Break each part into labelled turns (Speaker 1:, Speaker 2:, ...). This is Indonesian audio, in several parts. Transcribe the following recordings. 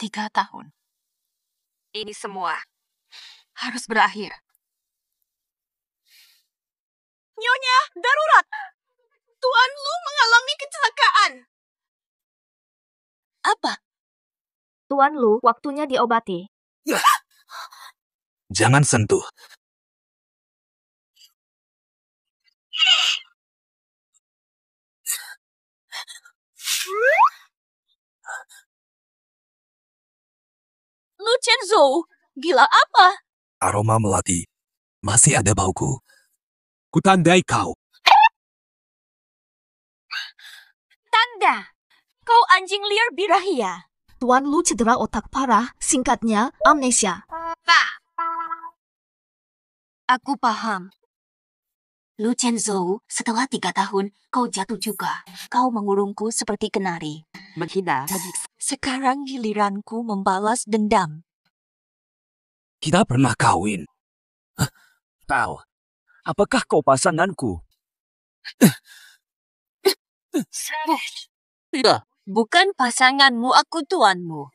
Speaker 1: 3 tahun. Ini semua harus berakhir.
Speaker 2: Nyonya, darurat! Tuan Lu mengalami kecelakaan.
Speaker 1: Apa?
Speaker 3: Tuan Lu, waktunya diobati.
Speaker 4: Jangan sentuh.
Speaker 2: Lu Chenzo, gila apa?
Speaker 4: Aroma melati. Masih ada bauku. Kutandai kau.
Speaker 2: Tanda, kau anjing liar birahi.
Speaker 3: Tuan Lu cedera otak parah, singkatnya amnesia.
Speaker 1: Aku paham. Lu Chenzo, setelah 3 tahun, kau jatuh juga. Kau mengurungku seperti kenari. Menghina. Sekarang giliranku membalas dendam.
Speaker 4: Kita pernah kawin.
Speaker 5: Tahu, apakah kau pasanganku?
Speaker 1: Tidak, bukan pasanganmu, aku tuanmu.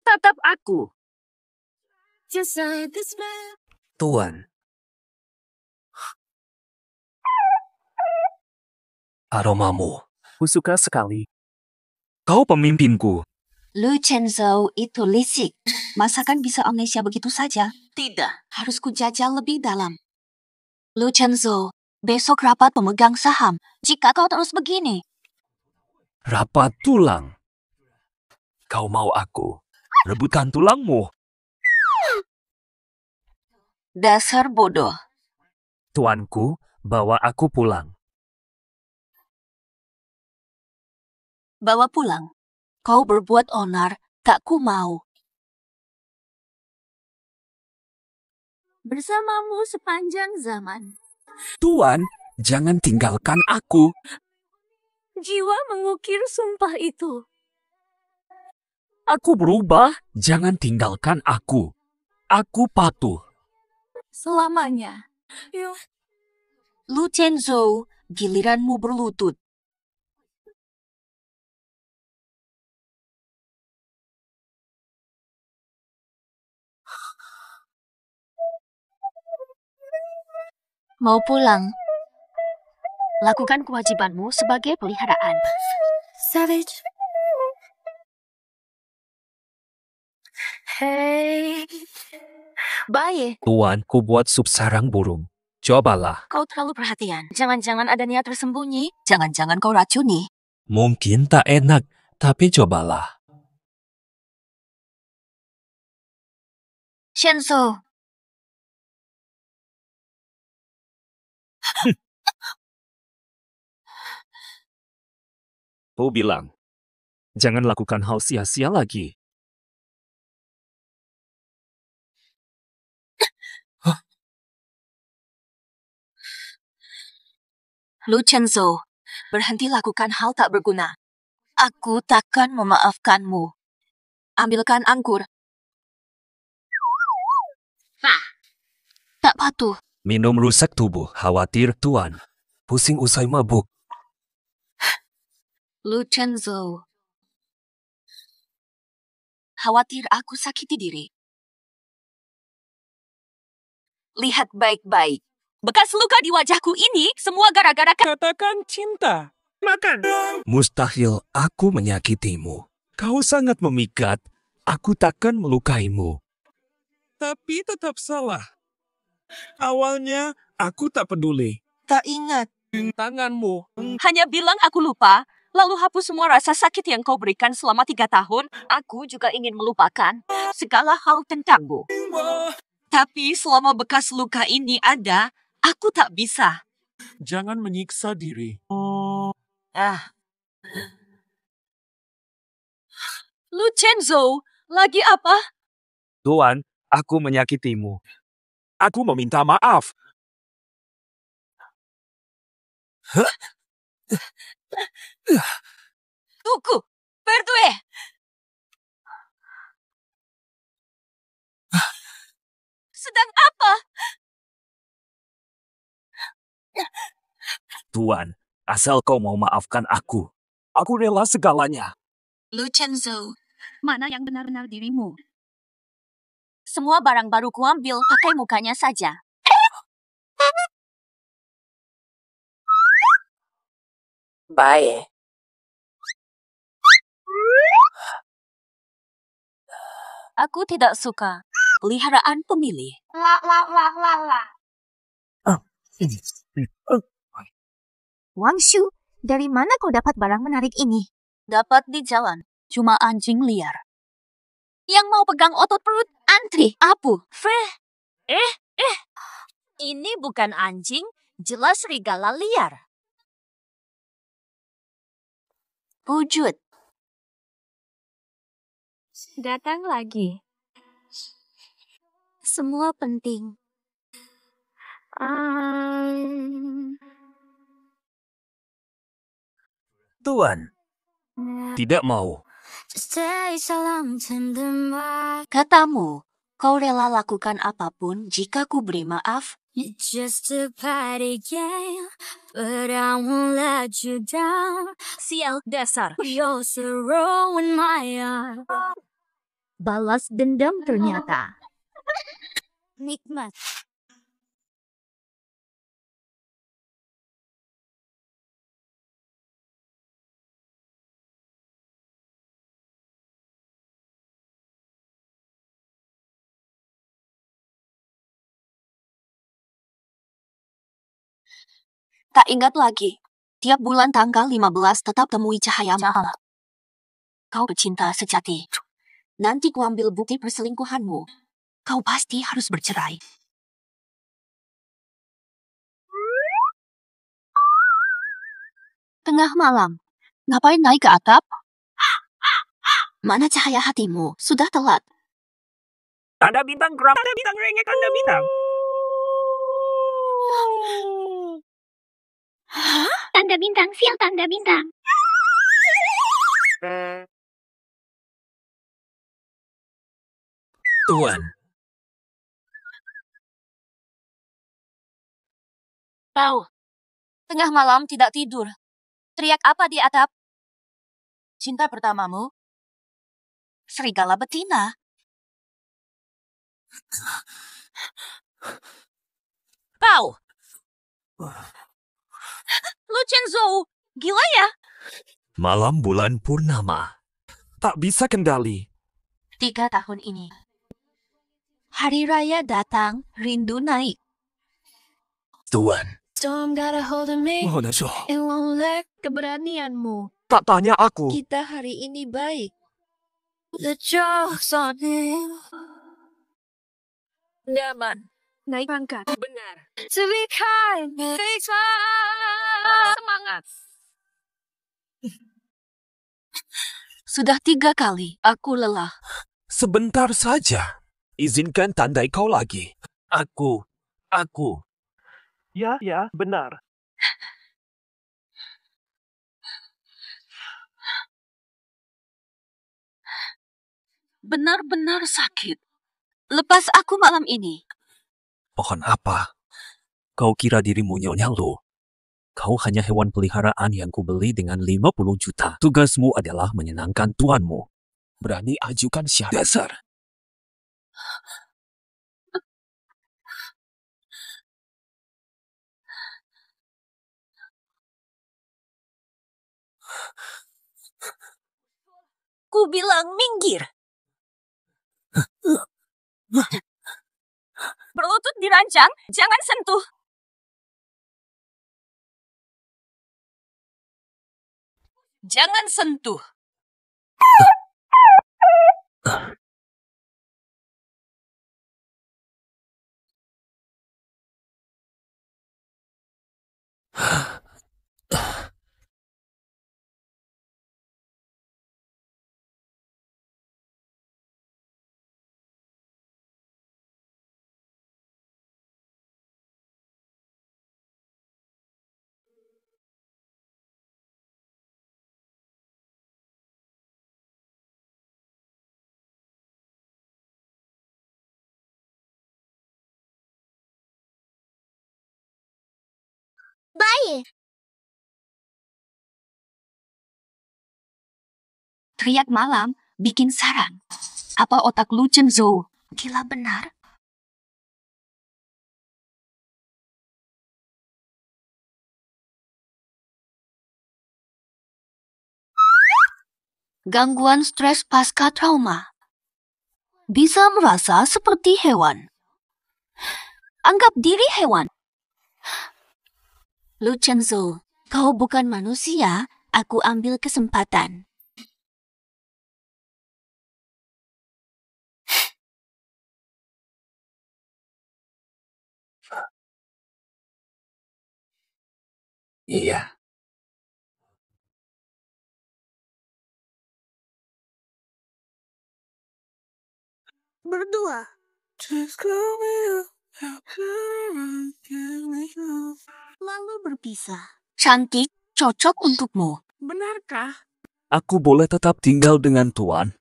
Speaker 5: Tatap aku.
Speaker 4: Tuan. Aromamu.
Speaker 5: Aku suka sekali.
Speaker 4: Kau pemimpinku.
Speaker 1: Lu Chenzo itu licik. Masakan bisa amnesia begitu saja? Tidak, harus kujajal lebih dalam. Lu Chenzo, besok rapat pemegang saham. Jika kau terus begini,
Speaker 4: Rapat tulang. Kau mau aku rebutkan tulangmu.
Speaker 1: dasar bodoh.
Speaker 5: Tuanku, bawa aku pulang.
Speaker 1: Bawa pulang. Kau berbuat onar, tak ku mau. Bersamamu sepanjang zaman.
Speaker 4: Tuan, jangan tinggalkan aku.
Speaker 1: Jiwa mengukir sumpah itu.
Speaker 4: Aku berubah. Jangan tinggalkan aku. Aku patuh.
Speaker 1: Selamanya. Lu Chenzo, giliranmu berlutut. Mau pulang? Lakukan kewajibanmu sebagai peliharaan. Savage. Hey. Baik,
Speaker 4: Tuan, ku buat sup sarang burung. Cobalah.
Speaker 1: kau terlalu perhatian. Jangan-jangan ada niat tersembunyi. Jangan-jangan kau racuni.
Speaker 4: Mungkin tak enak, tapi cobalah.
Speaker 1: Shenzo.
Speaker 5: Kau bilang, jangan lakukan hal sia-sia lagi.
Speaker 1: Lu Chenzo, berhenti lakukan hal tak berguna. Aku takkan memaafkanmu. Ambilkan anggur. Tak patuh.
Speaker 4: Minum rusak tubuh, khawatir tuan. Pusing usai mabuk.
Speaker 1: Lu Chenzo. Khawatir aku sakiti diri. Lihat baik-baik. Bekas luka di wajahku ini semua gara-gara
Speaker 6: Katakan cinta. Makan.
Speaker 4: Mustahil aku menyakitimu. Kau sangat memikat. Aku takkan melukaimu.
Speaker 6: Tapi tetap salah. Awalnya aku tak peduli.
Speaker 1: tak ingat.
Speaker 6: Tanganmu.
Speaker 2: Hanya bilang aku lupa, lalu hapus semua rasa sakit yang kau berikan selama 3 tahun. Aku juga ingin melupakan segala hal tentangmu. Tapi selama bekas luka ini ada, aku tak bisa.
Speaker 6: Jangan menyiksa diri.
Speaker 2: Lu Chenzo, lagi apa?
Speaker 5: Tuan, aku menyakitimu. Aku meminta maaf.
Speaker 2: Tuku, Perdue. Sedang apa?
Speaker 5: Tuan, asal kau mau maafkan aku rela segalanya.
Speaker 1: Lu Chenzo,
Speaker 2: Mana yang benar-benar dirimu? Semua barang baru kuambil, pakai mukanya saja.
Speaker 1: baik.
Speaker 2: Aku tidak suka peliharaan pemilih.
Speaker 3: Wang Shu, dari mana kau dapat barang menarik ini?
Speaker 2: Dapat di jalan, cuma anjing liar. Yang mau pegang otot perut, antri, apu. Ini bukan anjing, jelas serigala liar.
Speaker 1: Wujud.
Speaker 2: Datang lagi. Semua penting.
Speaker 5: Tuan, tidak mau.
Speaker 1: Katamu, kau rela lakukan apapun jika ku beri maaf?
Speaker 7: It's just a party game, but I won't let you down.
Speaker 2: Sial dasar.
Speaker 7: You're so raw in my heart.
Speaker 3: Balas dendam ternyata.
Speaker 7: Nikmat.
Speaker 1: Tak ingat lagi. Tiap bulan tanggal 15 tetap temui cahaya mahal. Kau pecinta sejati. Nanti ku ambil bukti perselingkuhanmu. Kau pasti harus bercerai. Tengah malam. Ngapain naik ke atap? Mana cahaya hatimu? Sudah telat.
Speaker 6: Tanda bintang geram, tanda bintang rengek, tanda bintang.
Speaker 7: Tanda bintang, sial tanda bintang.
Speaker 4: Tuan,
Speaker 2: Tahu. Tengah malam tidak tidur. Teriak apa di atap? Cinta pertamamu? Serigala betina. Kau. Lu Chenzo, gila ya?
Speaker 5: Malam bulan purnama.
Speaker 6: Tak bisa kendali.
Speaker 1: 3 tahun ini. Hari raya datang, rindu naik.
Speaker 4: Tuan.
Speaker 7: Storm got a hold of me.
Speaker 6: Mohon maaf.
Speaker 7: It won't let
Speaker 3: Keberanianmu.
Speaker 6: Tak tanya aku.
Speaker 3: Kita hari ini baik.
Speaker 7: the joke's on him.
Speaker 3: Nyaman. Naik pangkat.
Speaker 5: Benar.
Speaker 7: To be kind, but it's hard.
Speaker 2: Semangat.
Speaker 1: Sudah 3 kali, aku lelah.
Speaker 4: Sebentar saja. Izinkan tandai kau lagi. Aku.
Speaker 6: Ya, benar.
Speaker 1: Benar-benar sakit. Lepas aku malam ini.
Speaker 4: Pohon apa? Kau kira dirimu Nyonya Lu? Kau hanya hewan peliharaan yang kubeli dengan 50 juta. Tugasmu adalah menyenangkan tuanmu. Berani ajukan syarat dasar.
Speaker 2: Ku bilang minggir. Berlutut dirancang, jangan sentuh. Jangan sentuh.
Speaker 1: Teriak malam bikin sarang. Apa otak lu Chenzo? Gila benar. Gangguan stres pasca trauma. Bisa merasa seperti hewan. Anggap diri hewan. Lu Chenzo, kau bukan manusia, aku ambil kesempatan.
Speaker 4: Iya.
Speaker 2: Berdua. Lalu berpisah.
Speaker 1: Cantik, cocok untukmu.
Speaker 2: Benarkah?
Speaker 5: Aku boleh tetap tinggal dengan Tuan.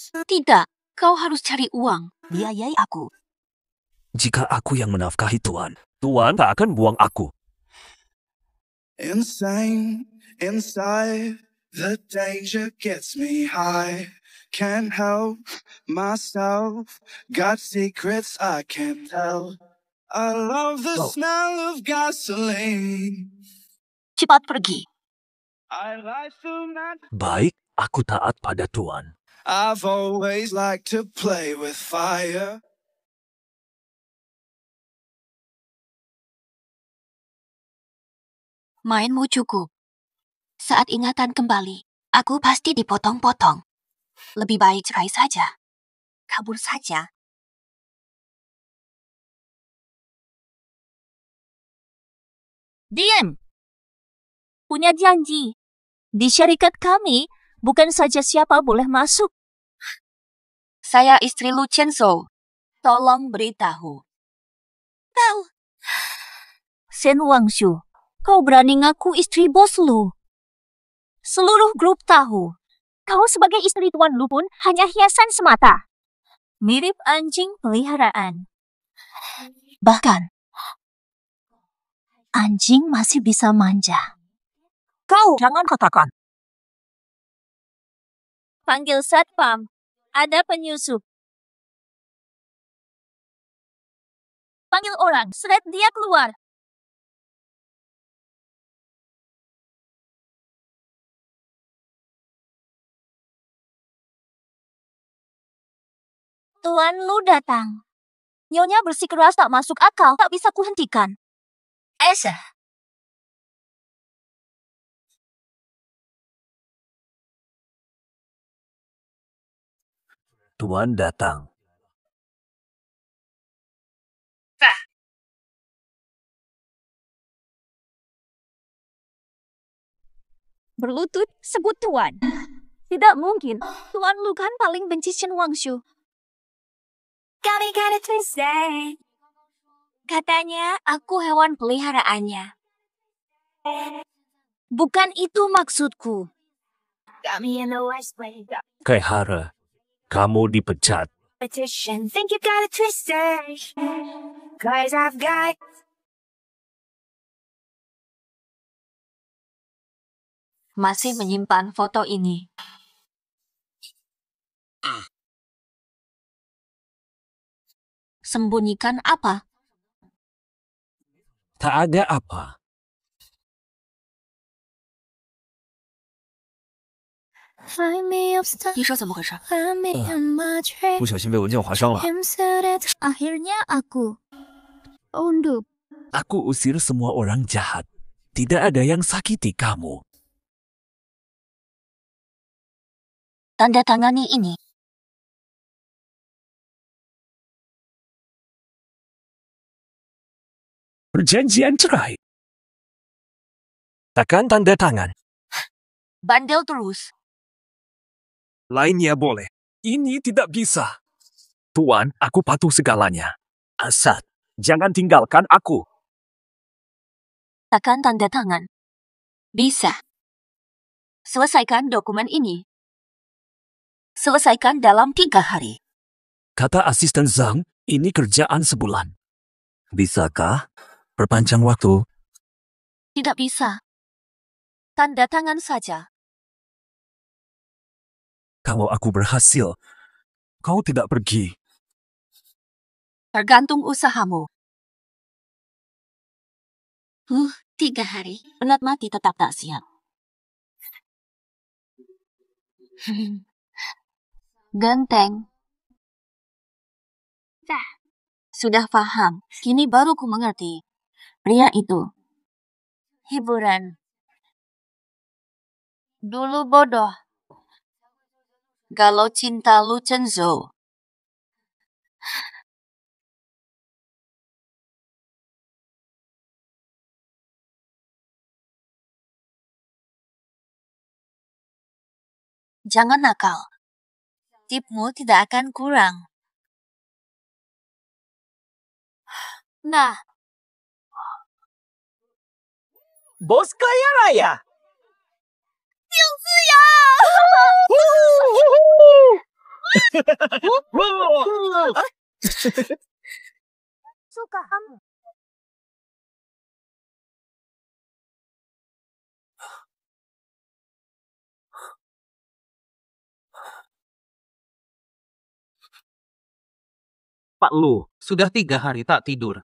Speaker 1: Tidak, kau harus cari uang. Biayai aku.
Speaker 5: Jika aku yang menafkahi Tuan, Tuan tak akan buang aku.
Speaker 8: Insane inside, the danger gets me high. Can't help myself, got secrets I can't tell. I love the smell of gasoline.
Speaker 1: Cepat pergi.
Speaker 8: I like the night.
Speaker 5: Baik, aku taat pada Tuan.
Speaker 8: I've always liked to play with fire.
Speaker 1: Mainmu cukup. Saat ingatan kembali, aku pasti dipotong-potong. Lebih baik cerai saja. Kabur saja.
Speaker 2: Diam! Punya janji. Di syarikat kami, bukan saja siapa boleh masuk.
Speaker 1: Saya istri Lu Chenzo. Tolong beritahu.
Speaker 2: Tahu. Sen Wangshu, kau berani ngaku istri bos lu. Seluruh grup tahu. Kau sebagai istri Tuan Lu pun hanya hiasan semata. Mirip anjing peliharaan. Bahkan, anjing masih bisa manja. Kau jangan katakan. Panggil satpam. Ada penyusup. Panggil orang, seret dia keluar. Tuan Lu datang. Nyonya bersikeras tak masuk akal, tak bisa kuhentikan. Esa.
Speaker 5: Tuan datang.
Speaker 2: Berlutut, sebut Tuan. Tidak mungkin. Tuan Lu kan paling benci Chen Wangshu. Katanya aku hewan peliharaannya. Bukan itu maksudku.
Speaker 5: Kaihara, kamu dipecat.
Speaker 1: Masih menyimpan foto ini. Sembunyikan apa?
Speaker 5: Tak ada apa.
Speaker 4: Buk小心被文件划伤了。
Speaker 3: Akhirnya aku. Undup.
Speaker 5: Aku usir semua orang jahat. Tidak ada yang sakiti kamu.
Speaker 1: Tanda tangani ini.
Speaker 5: Perjanjian cerai. Tekan tanda tangan.
Speaker 1: Bandel terus.
Speaker 5: Lainnya boleh. Ini tidak bisa. Tuan, aku patuh segalanya. Asad, jangan tinggalkan aku.
Speaker 1: Tekan tanda tangan. Bisa. Selesaikan dokumen ini. Selesaikan dalam 3 hari.
Speaker 5: Kata asisten Zhang, ini kerjaan sebulan. Bisakah? Perpanjang waktu.
Speaker 1: Tidak bisa. Tanda tangan saja.
Speaker 5: Kalau aku berhasil, kau tidak pergi.
Speaker 2: Tergantung usahamu.
Speaker 1: 3 hari. Penat mati tetap tak siap. Genteng. Sudah paham. Kini baru ku mengerti. Pria itu. Hiburan. Dulu bodoh. Galau cinta Lu Chenzo. Jangan nakal. Tipmu tidak akan kurang. Nah,
Speaker 6: Bos kaya raya.
Speaker 3: Suka kamu.
Speaker 4: Pak Lu, sudah 3 hari tak tidur.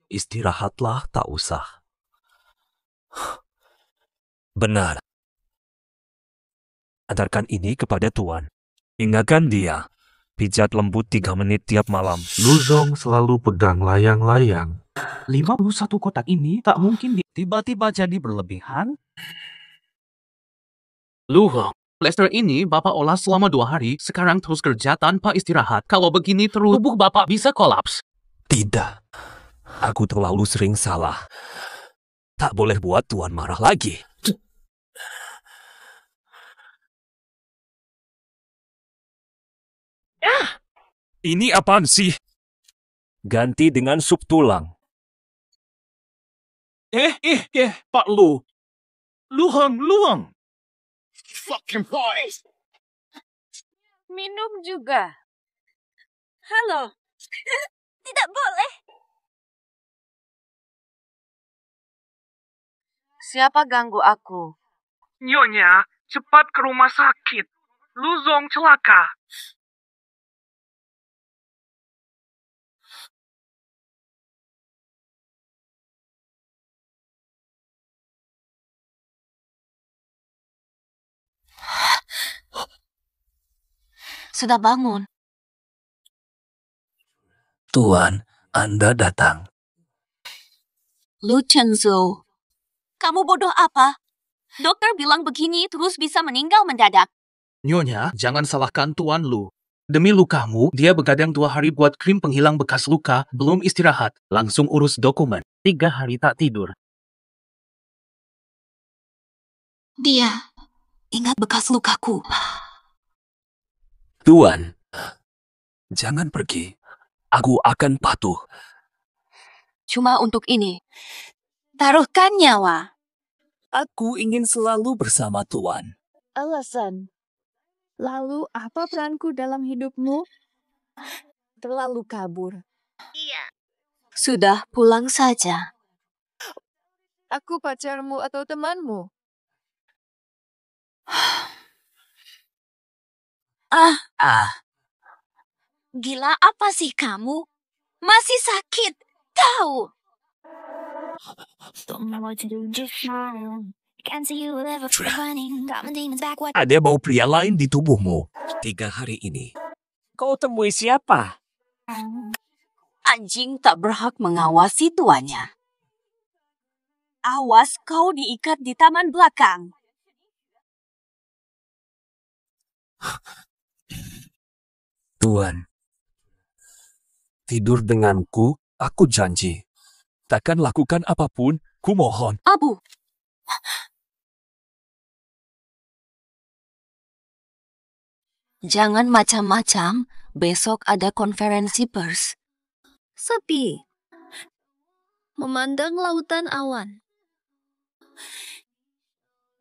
Speaker 5: Istirahatlah, tak usah. Benar. Adarkan ini kepada Tuan. Ingatkan dia. Pijat lembut 3 menit tiap malam.
Speaker 9: Luzong selalu pegang layang-layang.
Speaker 4: 51 kotak ini tak mungkin tiba-tiba jadi berlebihan. Luhong, Lester ini Bapak olah selama 2 hari, sekarang terus kerja tanpa istirahat. Kalau begini terus, tubuh Bapak bisa kolaps.
Speaker 5: Tidak. Aku terlalu sering salah. Tak boleh buat Tuan marah lagi. Ini apaan sih? Ganti dengan sup tulang.
Speaker 4: Pak Lu. Luhong.
Speaker 6: Fucking boys.
Speaker 2: Minum juga. Halo. Tidak boleh. Siapa ganggu aku?
Speaker 6: Nyonya, cepat ke rumah sakit. Luzong celaka.
Speaker 1: sudah bangun.
Speaker 5: Tuan, Anda datang.
Speaker 1: Lu Chenzo.
Speaker 2: Kamu bodoh apa? Dokter bilang begini terus bisa meninggal mendadak.
Speaker 4: Nyonya, jangan salahkan Tuan Lu. Demi lukamu, dia begadang 2 hari buat krim penghilang bekas luka, belum istirahat. Langsung urus dokumen. 3 hari tak tidur.
Speaker 1: Dia ingat bekas lukaku.
Speaker 5: Tuan, jangan pergi. Aku akan patuh.
Speaker 2: Cuma untuk ini. Taruhkan nyawa.
Speaker 5: Aku ingin selalu bersama Tuan.
Speaker 3: Alasan. Lalu apa peranku dalam hidupmu? Terlalu kabur.
Speaker 1: Sudah pulang saja.
Speaker 3: Aku pacarmu atau temanmu?
Speaker 2: Gila apa sih kamu? Masih sakit. Tahu.
Speaker 5: Ada bau pria lain di tubuhmu. 3 hari ini.
Speaker 6: Kau temui siapa?
Speaker 2: Anjing tak berhak mengawasi tuannya. Awas kau diikat di taman belakang.
Speaker 5: Tuan, tidur denganku, aku janji. Takkan lakukan apapun, ku mohon.
Speaker 2: Abu.
Speaker 1: Jangan macam-macam. Besok ada konferensi pers.
Speaker 3: Sepi. Memandang lautan awan.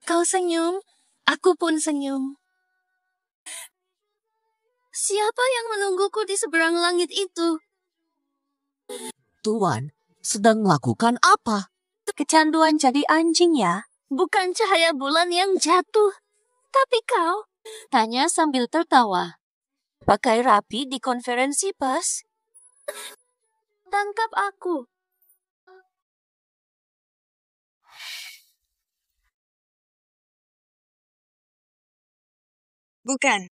Speaker 3: Kau senyum, aku pun senyum. Siapa yang menungguku di seberang langit itu?
Speaker 1: Tuan, sedang melakukan apa?
Speaker 2: Kecanduan jadi anjing ya.
Speaker 3: Bukan cahaya bulan yang jatuh, tapi kau
Speaker 1: Tanya sambil tertawa. Pakai rapi di konferensi pers.
Speaker 3: Tangkap aku.
Speaker 2: Bukan.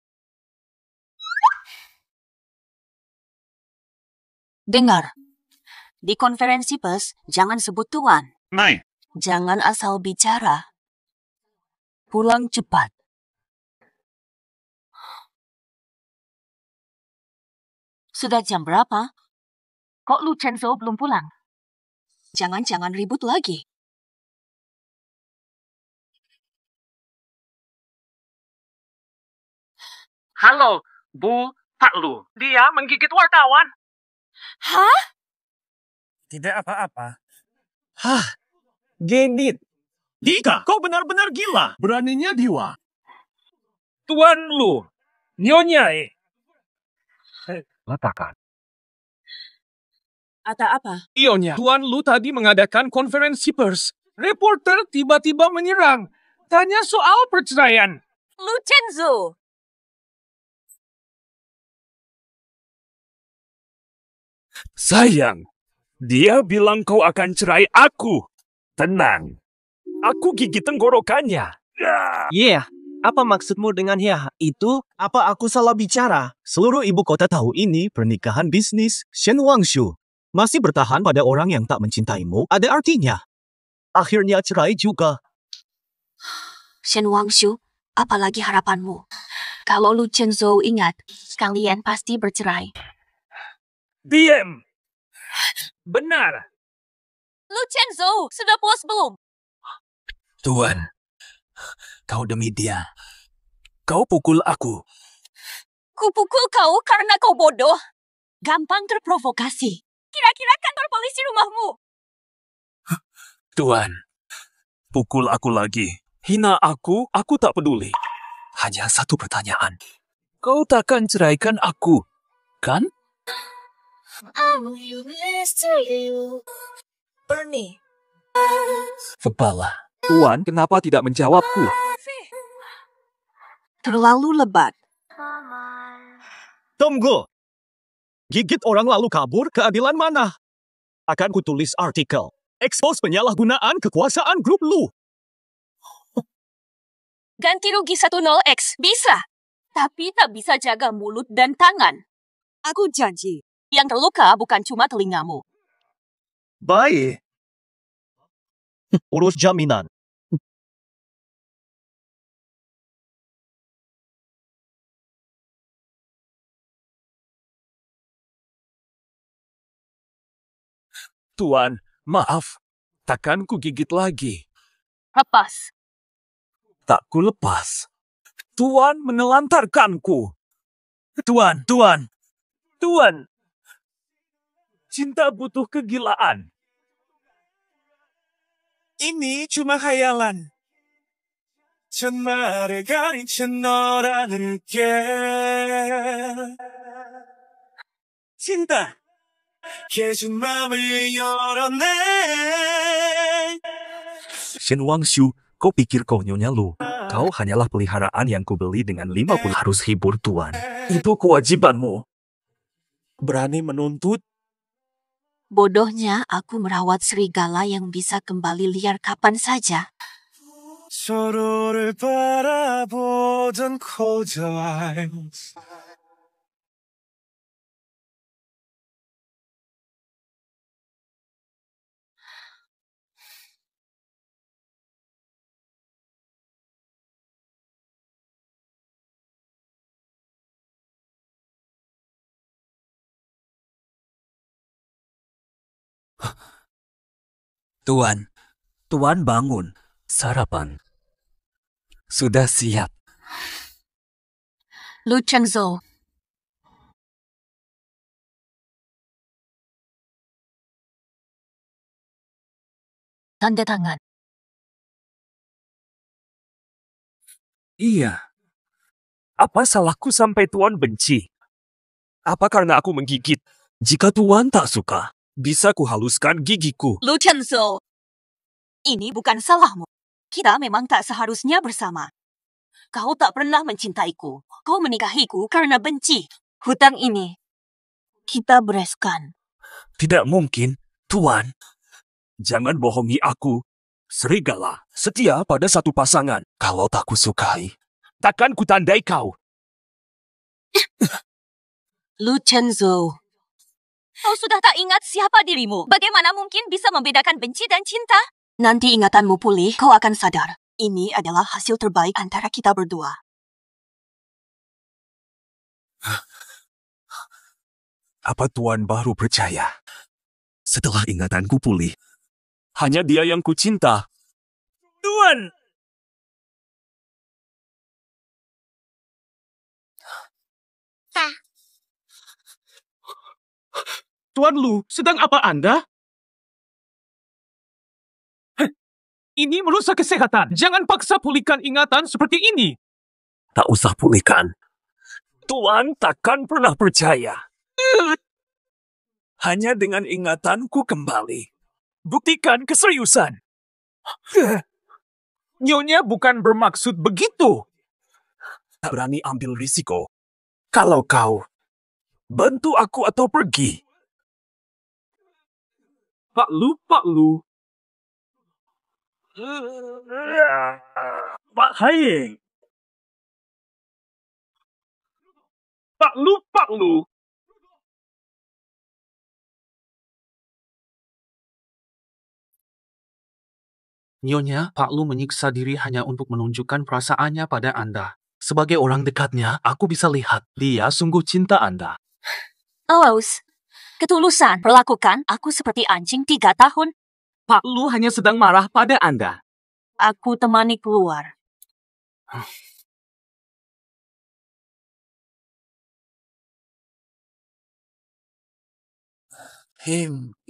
Speaker 1: Dengar. Di konferensi pers, jangan sebut tuan.
Speaker 6: Mai.
Speaker 1: Jangan asal bicara. Pulang cepat. Sudah jam berapa? Kok Lu Chenzo belum pulang? Jangan-jangan ribut lagi.
Speaker 6: Halo, Bu, Pak Lu. Dia menggigit wartawan.
Speaker 1: Hah?
Speaker 4: Tidak apa-apa.
Speaker 5: Hah, Genit. Dika, kau benar-benar gila. Beraninya Diwa.
Speaker 4: Tuan Lu, Nyonya
Speaker 5: Letakkan.
Speaker 1: Ada apa?
Speaker 6: Ionya, Tuan Lu tadi mengadakan konferensi pers. Reporter tiba-tiba menyerang. Tanya soal perceraian.
Speaker 2: Lu Chenzo.
Speaker 5: Sayang, dia bilang kau akan cerai aku. Tenang, aku gigit tenggorokannya.
Speaker 10: Yeah, apa maksudmu dengan ya itu? Apa aku salah bicara? Seluruh ibu kota tahu ini pernikahan bisnis Shen Wangshu. Masih bertahan pada orang yang tak mencintaimu ada artinya. Akhirnya cerai juga.
Speaker 1: Shen Wangshu, apalagi harapanmu? Kalau Lu Chenzo ingat, kalian pasti bercerai.
Speaker 5: Diam. Benar.
Speaker 2: Lu Chenzo, sudah puas belum?
Speaker 5: Tuan, kau demi dia. Kau pukul aku.
Speaker 2: Kupukul kau karena kau bodoh. Gampang terprovokasi. Kira-kira kantor polisi rumahmu.
Speaker 5: Tuan, pukul aku lagi. Hina aku tak peduli. Hanya satu pertanyaan. Kau takkan ceraikan aku, kan?
Speaker 2: Bernie.
Speaker 5: Kepala. Tuan, kenapa tidak menjawabku?
Speaker 1: Terlalu lebat.
Speaker 10: Tunggu. Gigit orang lalu kabur, keadilan mana? Akan kutulis artikel. Expose penyalahgunaan kekuasaan grup Lu.
Speaker 2: Ganti rugi 10x, bisa. Tapi tak bisa jaga mulut dan tangan. Aku janji. Yang terluka bukan cuma telingamu.
Speaker 10: Baik. Urus jaminan.
Speaker 5: Tuan, maaf. Takkan ku gigit lagi.
Speaker 2: Lepas.
Speaker 5: Tak ku lepas. Tuan menelantarkanku. Tuan. Cinta butuh kegilaan.
Speaker 8: Ini cuma khayalan. 정말에 가리친 너라는게 cinta. 계속 마음을 열어내.
Speaker 4: Shen Wangshu, kau pikir kau Nyonya Lu? Kau hanyalah peliharaan yang kubeli dengan 50. Harus hibur Tuan.
Speaker 5: Itu kewajibanmu. Berani menuntut?
Speaker 1: Bodohnya aku merawat serigala yang bisa kembali liar kapan saja.
Speaker 8: 서로를 바라보던 cold eyes.
Speaker 4: Tuan bangun. Sarapan. Sudah siap.
Speaker 1: Lu Chenzo. Tanda tangan.
Speaker 5: Iya. Apa salahku sampai Tuan benci? Apa karena aku menggigit? Jika Tuan tak suka, bisa kuhaluskan gigiku.
Speaker 2: Lu Chenzo. Ini bukan salahmu. Kita memang tak seharusnya bersama. Kau tak pernah mencintaiku. Kau menikahiku karena benci. Hutang ini kita bereskan.
Speaker 5: Tidak mungkin, Tuan. Jangan bohongi aku. Serigala setia pada satu pasangan. Kalau tak kusukai, takkan kutandai kau.
Speaker 2: Lu Chenzo, kau sudah tak ingat siapa dirimu. Bagaimana mungkin bisa membedakan benci dan cinta? Nanti ingatanmu pulih, kau akan sadar. Ini adalah hasil terbaik antara kita berdua.
Speaker 5: Apa Tuan baru percaya? Setelah ingatanku pulih, hanya dia yang kucinta. Tuan!
Speaker 6: Tuan Lu, sedang apa Anda? Ini merusak kesehatan. Jangan paksa pulihkan ingatan seperti ini.
Speaker 5: Tak usah pulihkan. Tuan takkan pernah percaya. Hanya dengan ingatanku kembali. Buktikan keseriusan.
Speaker 6: Nyonya bukan bermaksud begitu.
Speaker 5: Tak berani ambil risiko. Kalau kau bantu aku atau pergi.
Speaker 6: Pak Lu.
Speaker 5: Pak Haing.
Speaker 6: Pak Lu.
Speaker 9: Nyonya, Pak Lu menyiksa diri hanya untuk menunjukkan perasaannya pada Anda. Sebagai orang dekatnya, aku bisa lihat dia sungguh cinta Anda.
Speaker 2: Awas, ketulusan perlakukan aku seperti anjing 3 tahun.
Speaker 6: Pak Lu hanya sedang marah pada Anda.
Speaker 2: Aku temani keluar.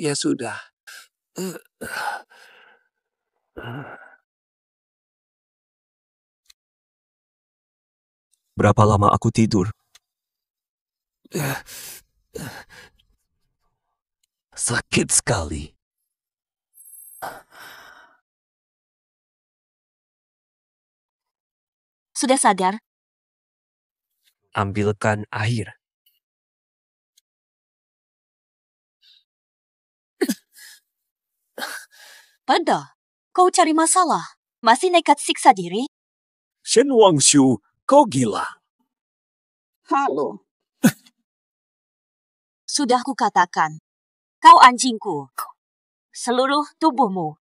Speaker 5: Ya sudah. Berapa lama aku tidur? Sakit sekali.
Speaker 2: Sudah sadar?
Speaker 5: Ambilkan air.
Speaker 2: Pada, kau cari masalah. Masih nekat siksa diri?
Speaker 5: Shen Wangshu, kau gila.
Speaker 2: Halo. Sudah kukatakan, kau anjingku. Seluruh tubuhmu.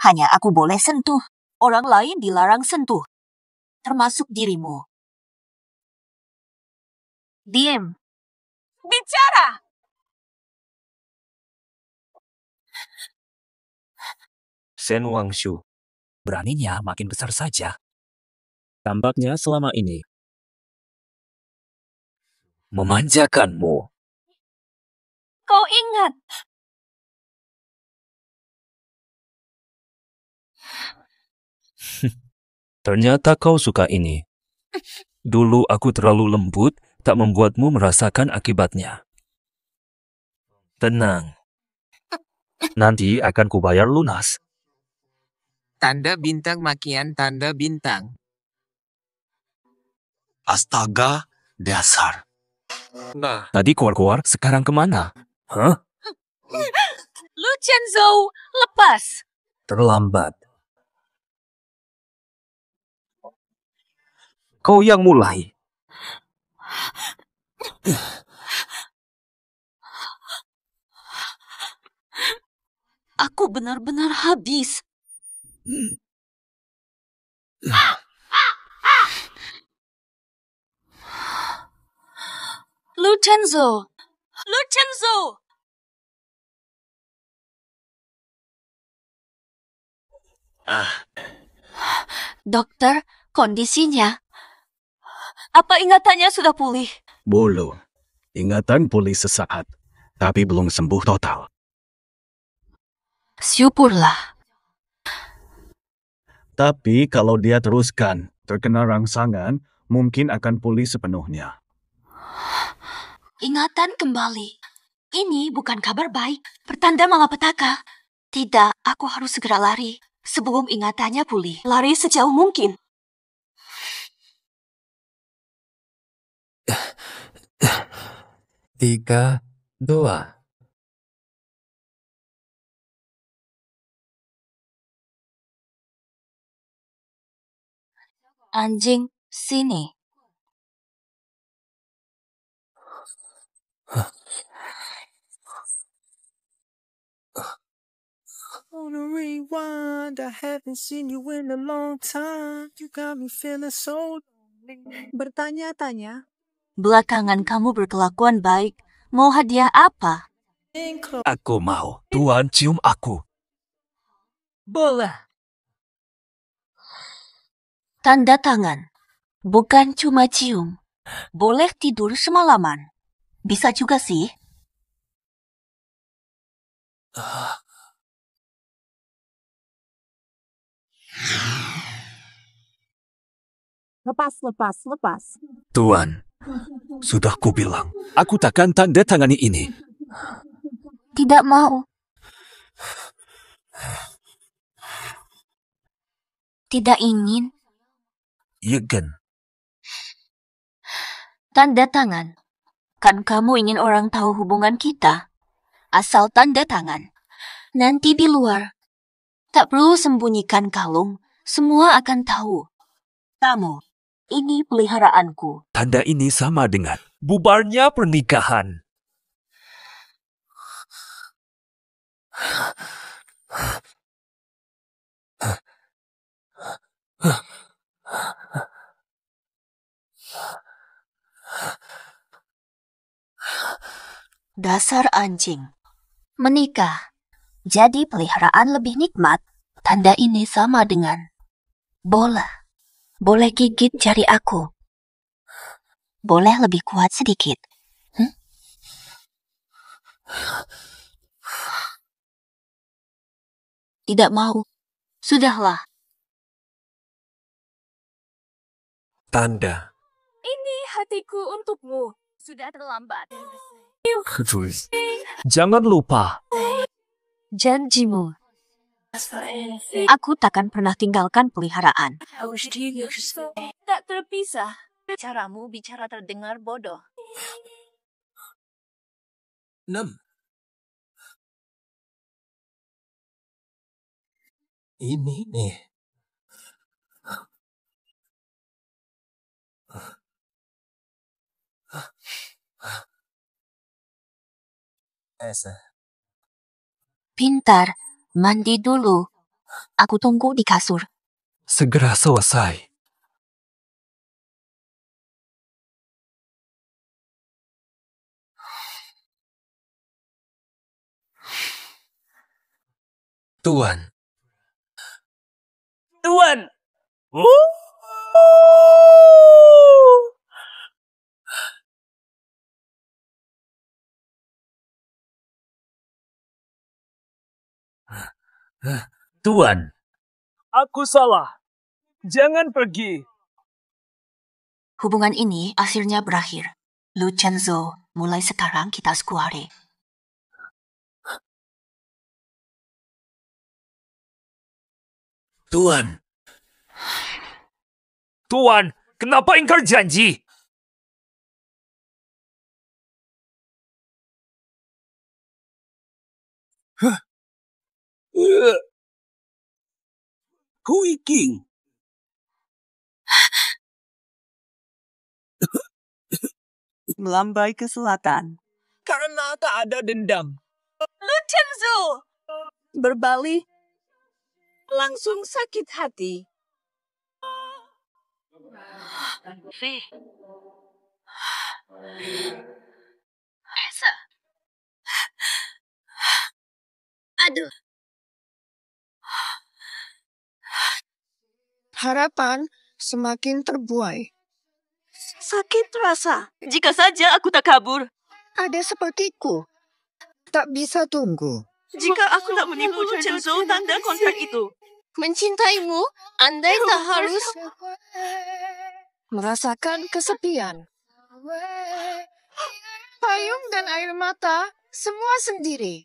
Speaker 2: Hanya aku boleh sentuh. Orang lain dilarang sentuh. Termasuk dirimu. Diam. Bicara!
Speaker 4: Shen Wangshu, beraninya makin besar saja. Tampaknya selama ini memanjakanmu.
Speaker 2: Kau ingat.
Speaker 4: Ternyata kau suka ini. Dulu aku terlalu lembut, tak membuatmu merasakan akibatnya. Tenang. Nanti akan kubayar lunas.
Speaker 11: Tanda bintang makian tanda bintang.
Speaker 5: Astaga, dasar.
Speaker 6: Nah,
Speaker 4: Tadi keluar-keluar, sekarang kemana? Hah?
Speaker 2: Lu Chenzo, lepas.
Speaker 4: Terlambat. Kau yang mulai.
Speaker 2: Aku benar-benar habis. Lu Chenzo. Dokter, kondisinya. Apa ingatannya sudah pulih?
Speaker 10: Belum. Ingatan pulih sesaat, tapi belum sembuh total.
Speaker 2: Syukurlah.
Speaker 10: Tapi kalau dia teruskan terkena rangsangan, mungkin akan pulih sepenuhnya.
Speaker 2: Ingatan kembali. Ini bukan kabar baik. Pertanda malapetaka. Tidak, aku harus segera lari. Sebelum ingatannya pulih. Lari sejauh mungkin.
Speaker 4: 3, 2.
Speaker 1: Anjing, sini.
Speaker 8: On a rewind, I haven't seen you in a long time. You got me feeling so lonely. Bertanya-tanya.
Speaker 1: Belakangan kamu berkelakuan baik. Mau hadiah apa?
Speaker 5: Aku mau. Tuan cium aku.
Speaker 2: Boleh.
Speaker 1: Tanda tangan. Bukan cuma cium. Boleh tidur semalaman. Bisa juga sih.
Speaker 3: Lepas.
Speaker 5: Tuan, sudah kubilang. Aku takkan tanda tangani ini.
Speaker 1: Tidak mau. Tidak ingin.
Speaker 5: Yegen.
Speaker 1: Tanda tangan. Kan kamu ingin orang tahu hubungan kita? Asal tanda tangan. Nanti di luar. Tak perlu sembunyikan kalung. Semua akan tahu. Kamu, ini peliharaanku.
Speaker 5: Tanda ini sama dengan bubarnya pernikahan.
Speaker 1: Dasar anjing. Menikah. Jadi peliharaan lebih nikmat. Tanda ini sama dengan bola. Boleh gigit jari aku. Boleh lebih kuat sedikit. Tidak mau. Sudahlah.
Speaker 5: Tanda.
Speaker 2: Ini hatiku untukmu. Sudah terlambat.
Speaker 5: Jangan lupa.
Speaker 2: Janjimu. Aku takkan pernah tinggalkan peliharaan. Tak terpisah. Caramu bicara terdengar bodoh.
Speaker 5: 6. Ini nih.
Speaker 1: Pintar. Mandi dulu. Aku tunggu di kasur.
Speaker 5: Segera selesai. Tuan. Tuan. Aku salah. Jangan pergi.
Speaker 1: Hubungan ini akhirnya berakhir. Lu Chenzo, mulai sekarang kita sekuari.
Speaker 5: Tuan. Tuan, kenapa ingkar janji? Hui King.
Speaker 2: Melambai ke selatan.
Speaker 11: Karena tak ada dendam.
Speaker 2: Lu Chenzo! Berbalik. Langsung sakit hati.
Speaker 1: Esa. Aduh.
Speaker 8: Harapan semakin terbuai.
Speaker 2: Sakit rasa. Jika saja aku tak kabur.
Speaker 8: Ada sepertiku. Tak bisa tunggu.
Speaker 2: Jika aku tak menipu Lu Chenzo tanda kontrak itu.
Speaker 3: Mencintaimu, andai tak harus
Speaker 8: Merasakan kesepian. Payung dan air mata, semua sendiri.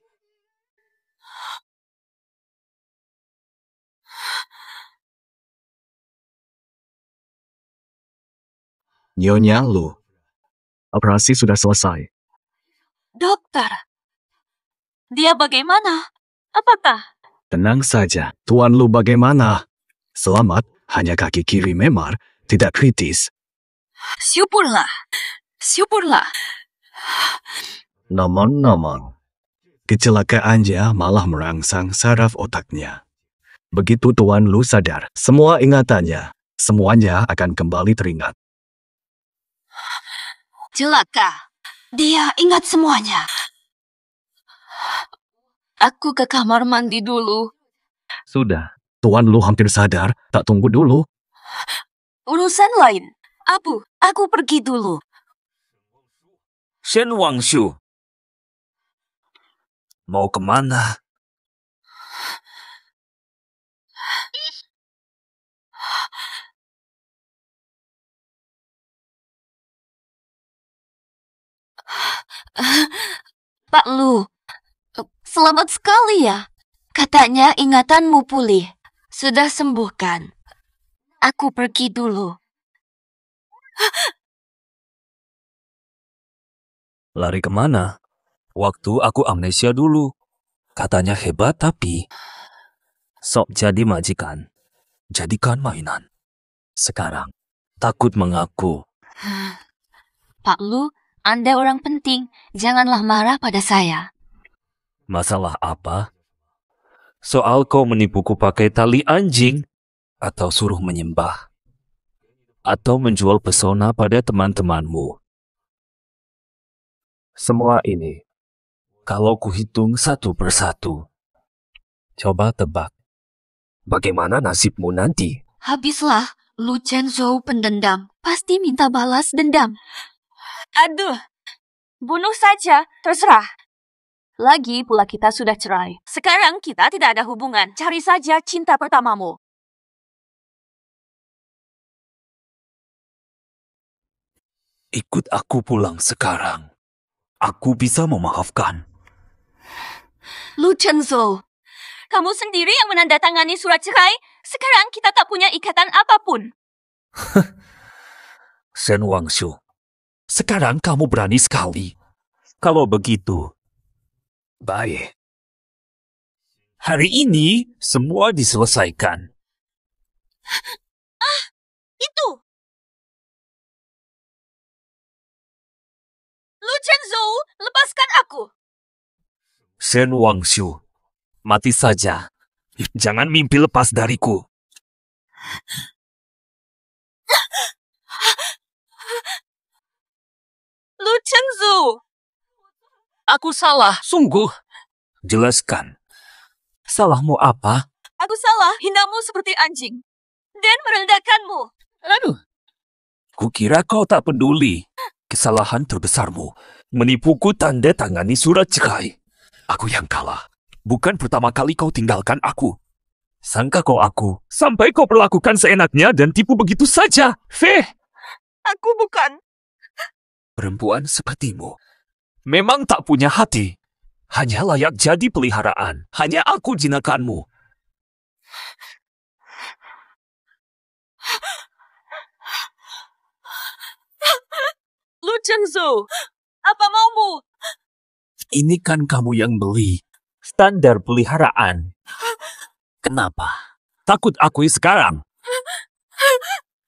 Speaker 10: Nyonya Lu. Operasi sudah selesai.
Speaker 2: Dokter, dia bagaimana? Apakah?
Speaker 10: Tenang saja. Tuan Lu bagaimana? Selamat, hanya kaki kiri memar, tidak kritis.
Speaker 2: Syukurlah. Syukurlah.
Speaker 10: Namun, kecelakaannya malah merangsang saraf otaknya. Begitu Tuan Lu sadar, semua ingatannya, semuanya akan kembali teringat.
Speaker 2: Celaka. Dia ingat semuanya. Aku ke kamar mandi dulu.
Speaker 10: Sudah. Tuan Lu hampir sadar, tak tunggu dulu.
Speaker 2: Urusan lain. Aku pergi dulu.
Speaker 5: Shen Wangshu. Mau kemana?
Speaker 2: Pak Lu, selamat sekali ya. Katanya ingatanmu pulih. Sudah sembuh kan? Aku pergi dulu.
Speaker 4: Lari kemana? Waktu aku amnesia dulu. Katanya hebat tapi... Sok jadi majikan. Jadikan mainan. Sekarang, takut mengaku.
Speaker 2: Pak Lu, Anda orang penting. Janganlah marah pada saya.
Speaker 4: Masalah apa? Soal kau menipuku pakai tali anjing? Atau suruh menyembah? Atau menjual pesona pada teman-temanmu? Semua ini, kalau kuhitung satu persatu. Coba tebak. Bagaimana nasibmu nanti?
Speaker 2: Habislah, Lu Chenzhou pendendam. Pasti minta balas dendam. Aduh, bunuh saja, terserah. Lagi pula kita sudah cerai. Sekarang kita tidak ada hubungan. Cari saja cinta pertamamu.
Speaker 4: Ikut aku pulang sekarang. Aku bisa memaafkan.
Speaker 2: Lu Chenzhou, kamu sendiri yang menandatangani surat cerai. Sekarang kita tak punya ikatan apapun.
Speaker 4: Shen Wangshu, sekarang kamu berani sekali. Kalau begitu, baik. Hari ini semua diselesaikan.
Speaker 2: Itu! Lu Chenzhou, lepaskan aku!
Speaker 4: Shen Wangshu, mati saja. Jangan mimpi lepas dariku.
Speaker 2: Lu Chenzhou! Aku salah.
Speaker 4: Sungguh. Jelaskan. Salahmu apa?
Speaker 2: Aku salah, hinamu seperti anjing. Dan merendahkanmu.
Speaker 4: Aduh. Kukira kau tak peduli. Kesalahan terbesarmu. Menipuku tanda tangani surat cerai. Aku yang kalah. Bukan pertama kali kau tinggalkan aku. Sangka kau aku. Sampai kau perlakukan seenaknya dan tipu begitu saja. Feh.
Speaker 2: Aku bukan.
Speaker 4: Perempuan sepertimu memang tak punya hati. Hanya layak jadi peliharaan. Hanya aku jinakanmu.
Speaker 2: Lu Chenzhou, apa maumu?
Speaker 4: Ini kan kamu yang beli. Standar peliharaan. Kenapa? Takut akui sekarang?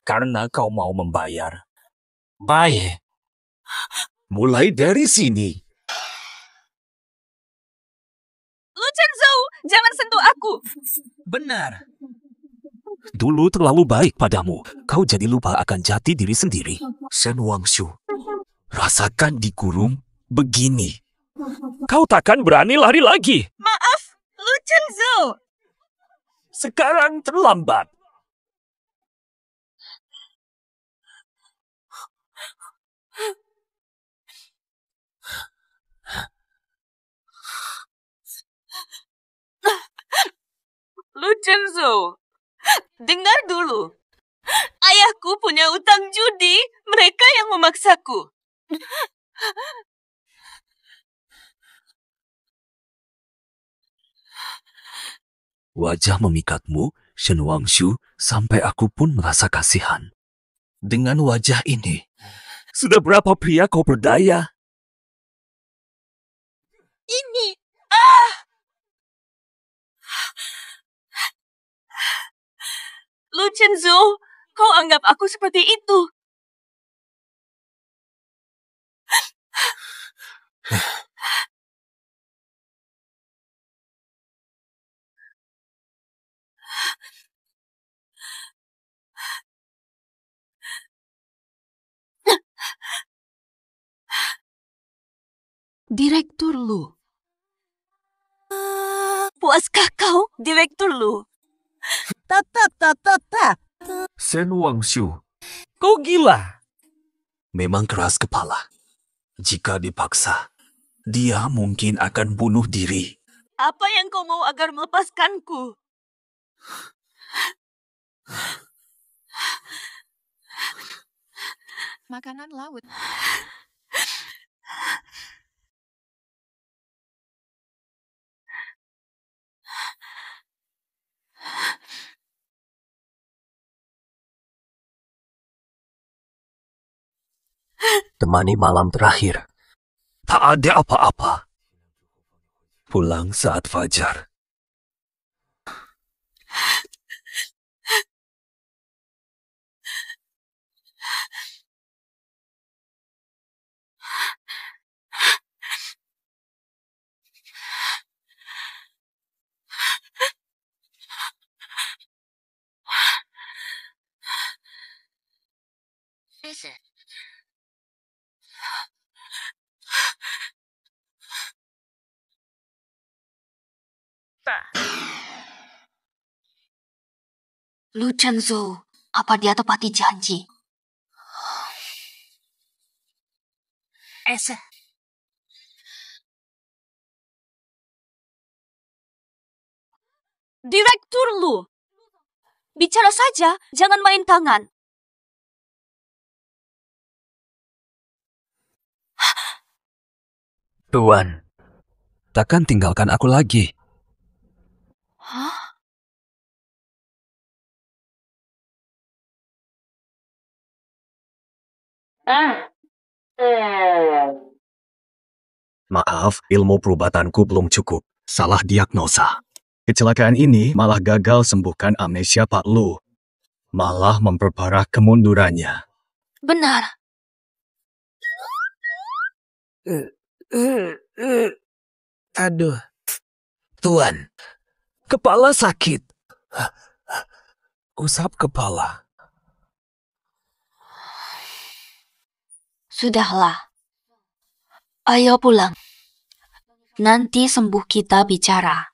Speaker 4: Karena kau mau membayar. Baik. Mulai dari sini.
Speaker 2: Lu Chenzhou, jangan sentuh aku.
Speaker 4: Benar. Dulu terlalu baik padamu. Kau jadi lupa akan jati diri sendiri. Shen Wangshu, rasakan dikurung begini. Kau takkan berani lari lagi.
Speaker 2: Maaf, Lu Chenzhou.
Speaker 4: Sekarang terlambat.
Speaker 2: Lu Chenzhou, dengar dulu. Ayahku punya utang judi. Mereka yang memaksaku.
Speaker 4: Wajah memikatmu, Shen Wangshu, sampai aku pun merasa kasihan. Dengan wajah ini,
Speaker 5: Sudah berapa pria kau berdaya?
Speaker 2: Ini. Lu Chenzo, kau anggap aku seperti itu. Direktur Lu. Puaskah kau, Direktur Lu?
Speaker 5: Shen Wangshu, kau gila. Memang keras kepala. Jika dipaksa, dia mungkin akan bunuh diri.
Speaker 2: Apa yang kau mau agar melepaskanku?
Speaker 3: Makanan laut.
Speaker 4: Temani malam terakhir.
Speaker 5: Tak ada apa-apa. Pulang saat fajar.
Speaker 1: Lu Chenzo, apa dia tepati janji?
Speaker 2: Esa. Direktur Lu. Bicara saja, jangan main tangan.
Speaker 4: Tuan, takkan tinggalkan aku lagi.
Speaker 1: Hah?
Speaker 10: Maaf, ilmu perubatanku belum cukup. Salah diagnosa. Kecelakaan ini malah gagal sembuhkan amnesia Pak Lu. Malah memperparah kemundurannya.
Speaker 1: Benar.
Speaker 5: Aduh. Tuan, kepala sakit. Usap kepala.
Speaker 1: Sudahlah. Ayo pulang. Nanti sembuh kita bicara.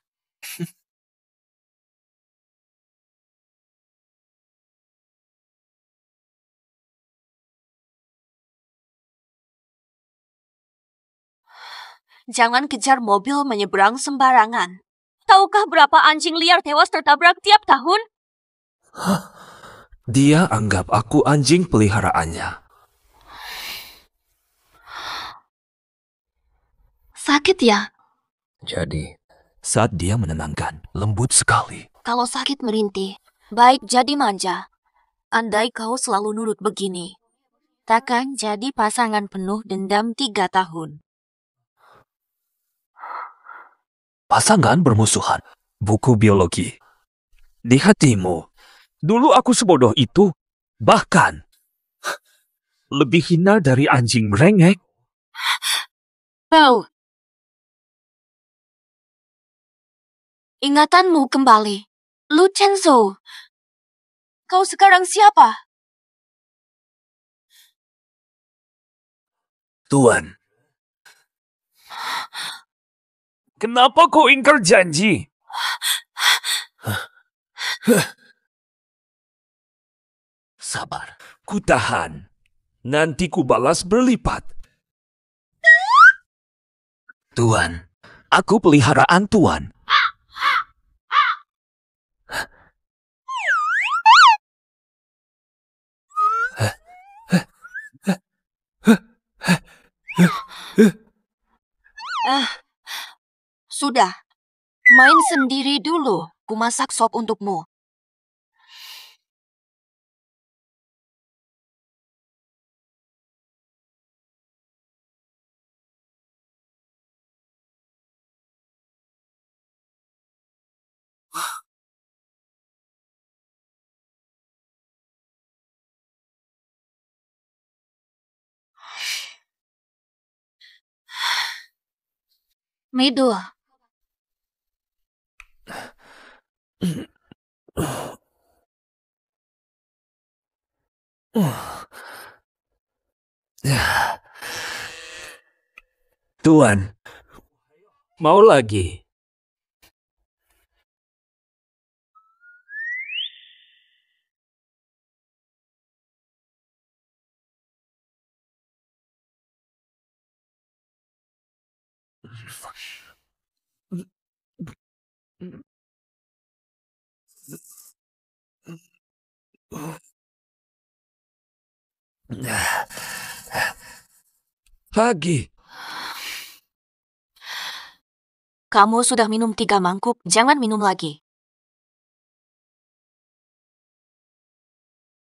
Speaker 2: Jangan kejar mobil menyeberang sembarangan. Tahukah berapa anjing liar tewas tertabrak tiap tahun?
Speaker 5: Dia anggap aku anjing peliharaannya.
Speaker 1: Sakit ya?
Speaker 4: Jadi,
Speaker 5: saat dia menenangkan, lembut sekali.
Speaker 1: Kalau sakit merintih, baik jadi manja. Andai kau selalu nurut begini, takkan jadi pasangan penuh dendam 3 tahun.
Speaker 5: Pasangan bermusuhan. Buku biologi. Di hatimu, dulu aku sebodoh itu, bahkan lebih hina dari anjing merengek.
Speaker 1: Tahu. Ingatanmu kembali. Lu Chenzo.
Speaker 2: Kau sekarang siapa?
Speaker 5: Tuan. Kenapa kau ingkar janji? Sabar, ku tahan. Nanti ku balas berlipat. Tuan, aku peliharaan Tuan.
Speaker 1: Sudah. Main sendiri dulu. Ku masak sop untukmu. Mido.
Speaker 5: Tuan, mau lagi? Lagi.
Speaker 1: Kamu sudah minum 3 mangkuk, jangan minum lagi.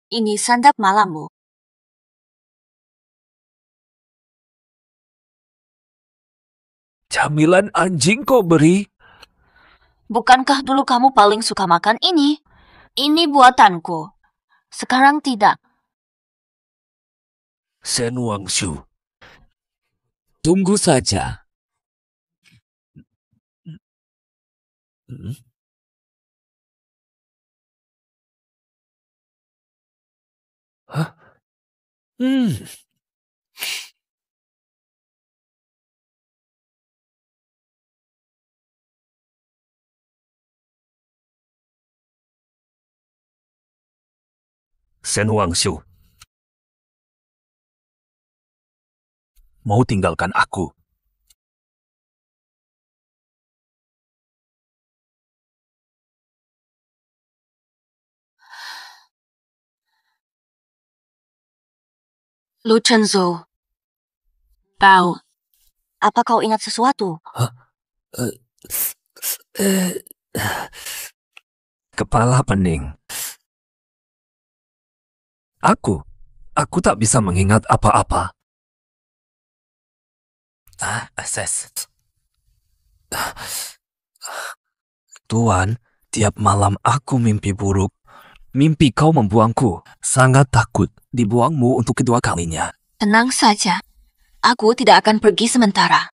Speaker 1: Ini santap malammu.
Speaker 5: Camilan anjing kau beri?
Speaker 1: Bukankah dulu kamu paling suka makan ini? Ini buatanku. Sekarang tidak.
Speaker 5: Shen Wangshu. Tunggu saja. Hah? Shen Wangshu. Mau tinggalkan aku?
Speaker 1: Lu Chenzo. Tahu. Apa kau ingat sesuatu?
Speaker 5: Kepala pening. Aku tak bisa mengingat apa-apa. Akses. Tuan, tiap malam aku mimpi buruk. Mimpi kau membuangku. Sangat takut dibuangmu untuk kedua kalinya.
Speaker 1: Tenang saja. Aku tidak akan pergi sementara.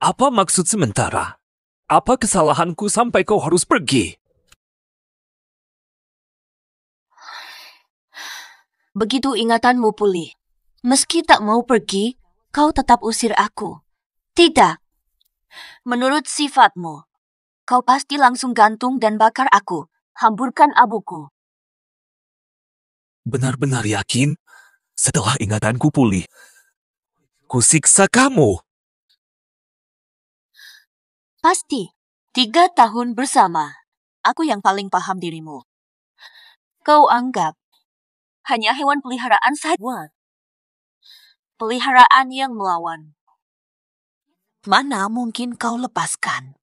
Speaker 5: Apa maksud sementara? Apa kesalahanku sampai kau harus pergi?
Speaker 1: Begitu ingatanmu pulih. Meski tak mau pergi, kau tetap usir aku. Tidak. Menurut sifatmu, kau pasti langsung gantung dan bakar aku. Hamburkan abuku.
Speaker 5: Benar-benar yakin? Setelah ingatanku pulih, kusiksa kamu.
Speaker 1: Pasti. 3 tahun bersama. Aku yang paling paham dirimu. Kau anggap hanya hewan peliharaan saja. Peliharaan yang melawan. Mana mungkin kau lepaskan?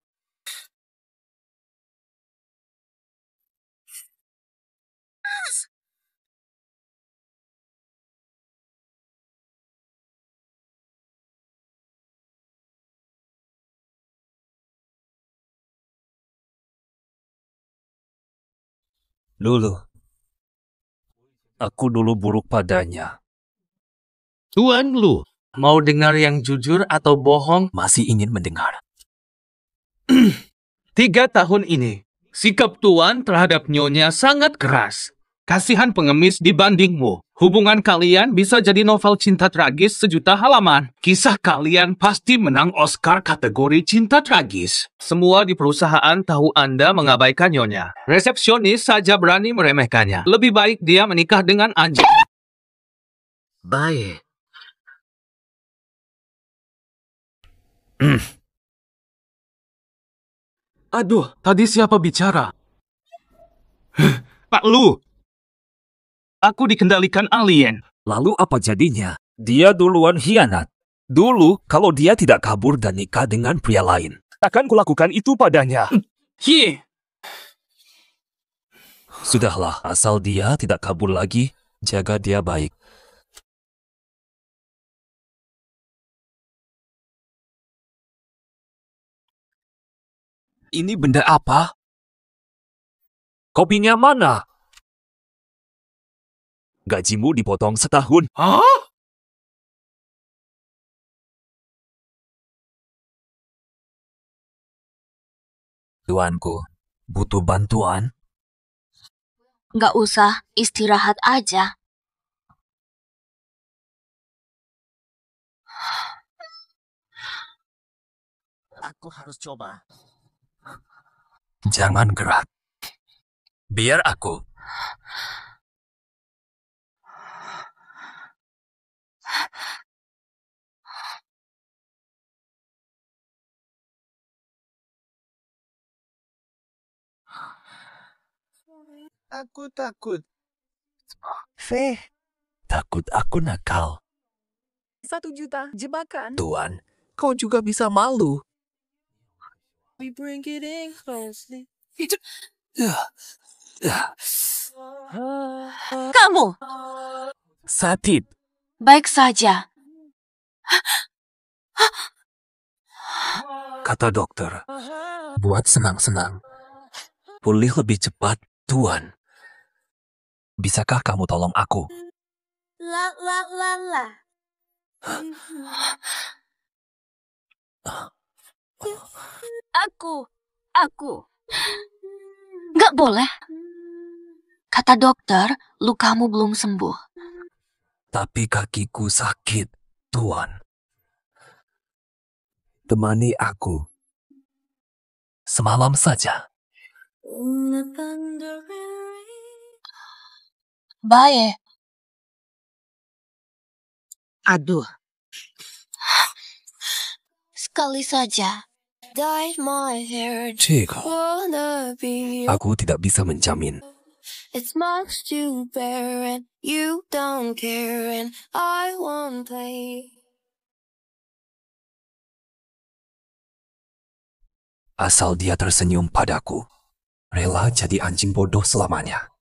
Speaker 5: Dulu, aku dulu buruk padanya.
Speaker 9: Tuan Lu, mau dengar yang jujur atau bohong?
Speaker 5: Masih ingin mendengar.
Speaker 6: 3 tahun ini, sikap Tuan terhadap Nyonya sangat keras. Kasihan pengemis dibandingmu. Hubungan kalian bisa jadi novel cinta tragis sejuta halaman. Kisah kalian pasti menang Oscar kategori cinta tragis. Semua di perusahaan tahu Anda mengabaikan Nyonya. Resepsionis saja berani meremehkannya. Lebih baik dia menikah dengan anjing.
Speaker 9: Baik.
Speaker 6: Aduh, tadi siapa bicara? Pak Lu. Aku dikendalikan alien.
Speaker 5: Lalu apa jadinya? Dia duluan hianat. Dulu, kalau dia tidak kabur dan nikah dengan pria lain, takkan kulakukan itu padanya. Sudahlah, asal dia tidak kabur lagi, jaga dia baik. Ini benda apa? Kopinya mana? Gajimu dipotong setahun.
Speaker 6: Hah?
Speaker 4: tuanku. Butuh bantuan?
Speaker 1: Nggak usah, istirahat aja.
Speaker 10: Aku harus coba.
Speaker 4: Jangan gerak. Biar aku.
Speaker 11: Aku takut. Feh,
Speaker 4: Takut aku nakal.
Speaker 8: 1 juta jebakan.
Speaker 4: Tuan,
Speaker 11: kau juga bisa malu.
Speaker 8: We bring it in closely.
Speaker 2: Kamu!
Speaker 4: Sakit.
Speaker 1: Baik saja.
Speaker 4: Kata dokter. Buat senang-senang. Pulih lebih cepat, Tuan. Bisakah kamu tolong aku?
Speaker 7: La la la la.
Speaker 2: Aku.
Speaker 1: Nggak boleh. Kata dokter, lukamu belum sembuh.
Speaker 4: Tapi kakiku sakit, Tuan. Temani aku. Semalam saja.
Speaker 1: Baik.
Speaker 2: Aduh.
Speaker 1: Sekali saja.
Speaker 7: Dyed my hair.
Speaker 4: Cik,
Speaker 7: Wanna be
Speaker 4: aku tidak bisa menjamin.
Speaker 7: It's much to bear and you don't care and I won't play.
Speaker 4: Asal dia tersenyum padaku. Rela jadi anjing bodoh selamanya.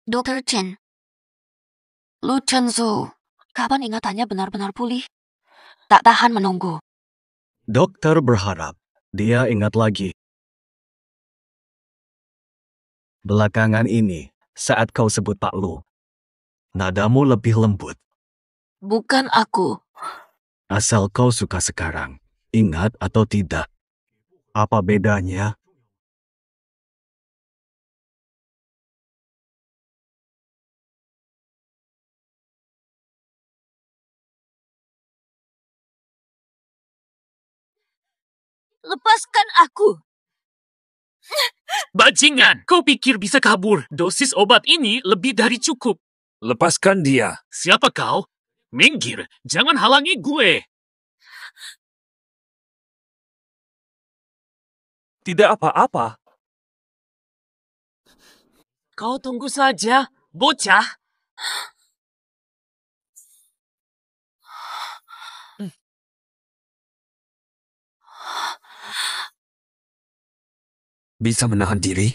Speaker 1: Dr. Chen. Lu Chenzu, kapan ingatannya benar-benar pulih? Tak tahan menunggu.
Speaker 10: Dokter berharap dia ingat lagi. Belakangan ini, saat kau sebut Pak Lu, nadamu lebih lembut.
Speaker 1: Bukan aku.
Speaker 10: Asal kau suka sekarang, ingat atau tidak. Apa bedanya?
Speaker 2: Lepaskan aku!
Speaker 5: Bajingan, kau pikir bisa kabur? Dosis obat ini lebih dari cukup.
Speaker 4: Lepaskan dia.
Speaker 5: Siapa kau? Minggir, jangan halangi gue.
Speaker 4: Tidak apa-apa.
Speaker 2: Kau tunggu saja, bocah.
Speaker 4: Bisa menahan diri?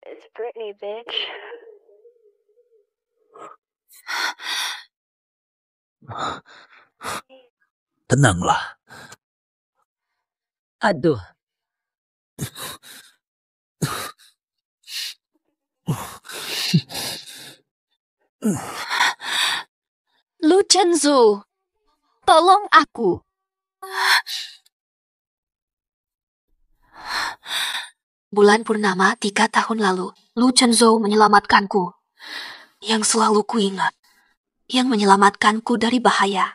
Speaker 7: It's Britney, bitch.
Speaker 4: Tenanglah.
Speaker 2: Aduh.
Speaker 1: Lu Chenzu, tolong aku. Bulan purnama 3 tahun lalu, Lu Chenzu menyelamatkanku. Yang selalu kuingat. Yang menyelamatkanku dari bahaya.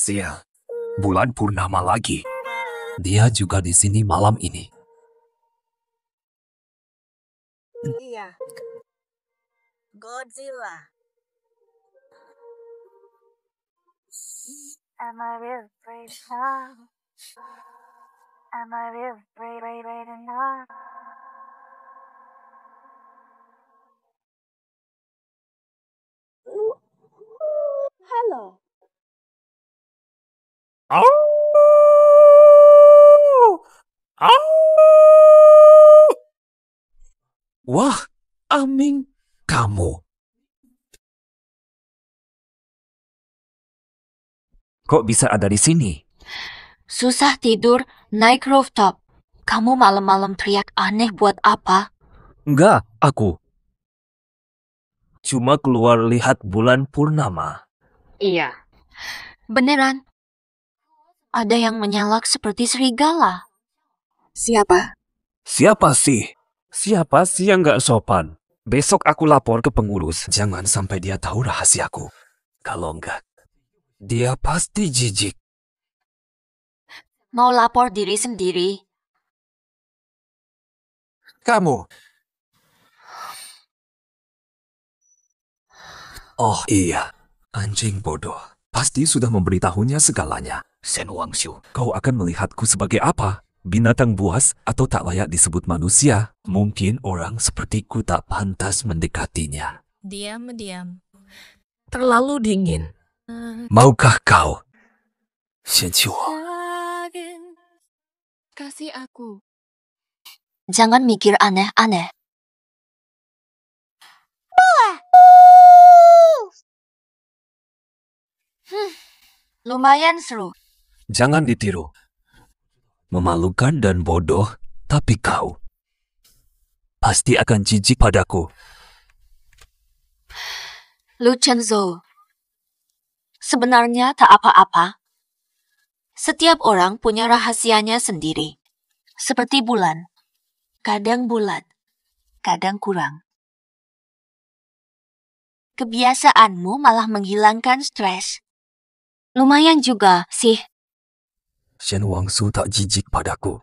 Speaker 4: Sial. Bulan purnama lagi. Dia juga di sini malam ini.
Speaker 8: Iya. Godzilla.
Speaker 7: Am I really brave enough? Am I really brave enough?
Speaker 8: Halo.
Speaker 4: Wah, Aming, kamu. Kok bisa ada di sini?
Speaker 1: Susah tidur, naik rooftop. Kamu malam-malam teriak aneh buat apa?
Speaker 4: Enggak, aku. Cuma keluar lihat bulan purnama.
Speaker 2: Iya.
Speaker 1: Beneran? Ada yang menyalak seperti serigala. Siapa?
Speaker 4: Siapa sih? Siapa sih yang gak sopan? Besok aku lapor ke pengurus. Jangan sampai dia tahu rahasiaku. Kalau enggak, dia pasti jijik.
Speaker 1: Mau lapor diri sendiri?
Speaker 11: Kamu.
Speaker 4: Oh iya, anjing bodoh. Pasti sudah memberitahunya segalanya. Shen Wangshu, kau akan melihatku sebagai apa? Binatang buas atau tak layak disebut manusia? Mungkin orang sepertiku tak pantas mendekatinya.
Speaker 12: Diam. Terlalu dingin.
Speaker 4: Maukah kau? Shen Qiu.
Speaker 12: Kasih aku.
Speaker 1: Jangan mikir aneh-aneh. Lumayan seru.
Speaker 4: Jangan ditiru. Memalukan dan bodoh, tapi kau pasti akan jijik padaku.
Speaker 1: Lu Chenzhou. Sebenarnya tak apa-apa. Setiap orang punya rahasianya sendiri. Seperti bulan. Kadang bulat, kadang kurang. Kebiasaanmu malah menghilangkan stres. Lumayan juga sih.
Speaker 4: Shen Wangshu tak jijik padaku.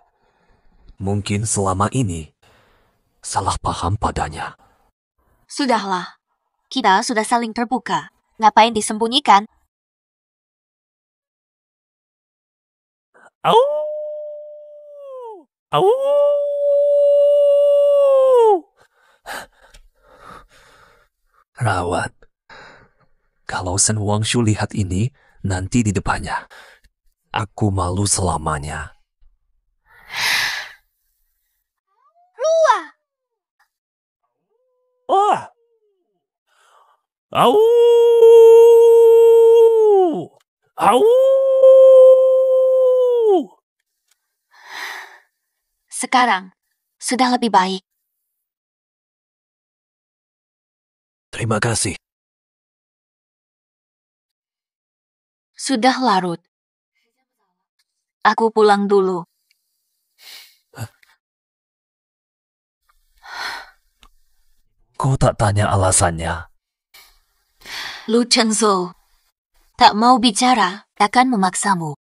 Speaker 4: Mungkin selama ini salah paham padanya.
Speaker 1: Sudahlah. Kita sudah saling terbuka. Ngapain disembunyikan?
Speaker 5: Au! Au!
Speaker 4: Rawat. Kalau Shen Wangshu lihat ini, nanti di depannya. Aku malu selamanya.
Speaker 1: Ruah!
Speaker 5: Oh! Au! Au!
Speaker 1: Sekarang, sudah lebih baik.
Speaker 4: Terima kasih.
Speaker 1: Sudah larut. Aku pulang dulu.
Speaker 4: Kau tak tanya alasannya.
Speaker 1: Lu Chenzhou. Tak mau bicara, takkan memaksamu.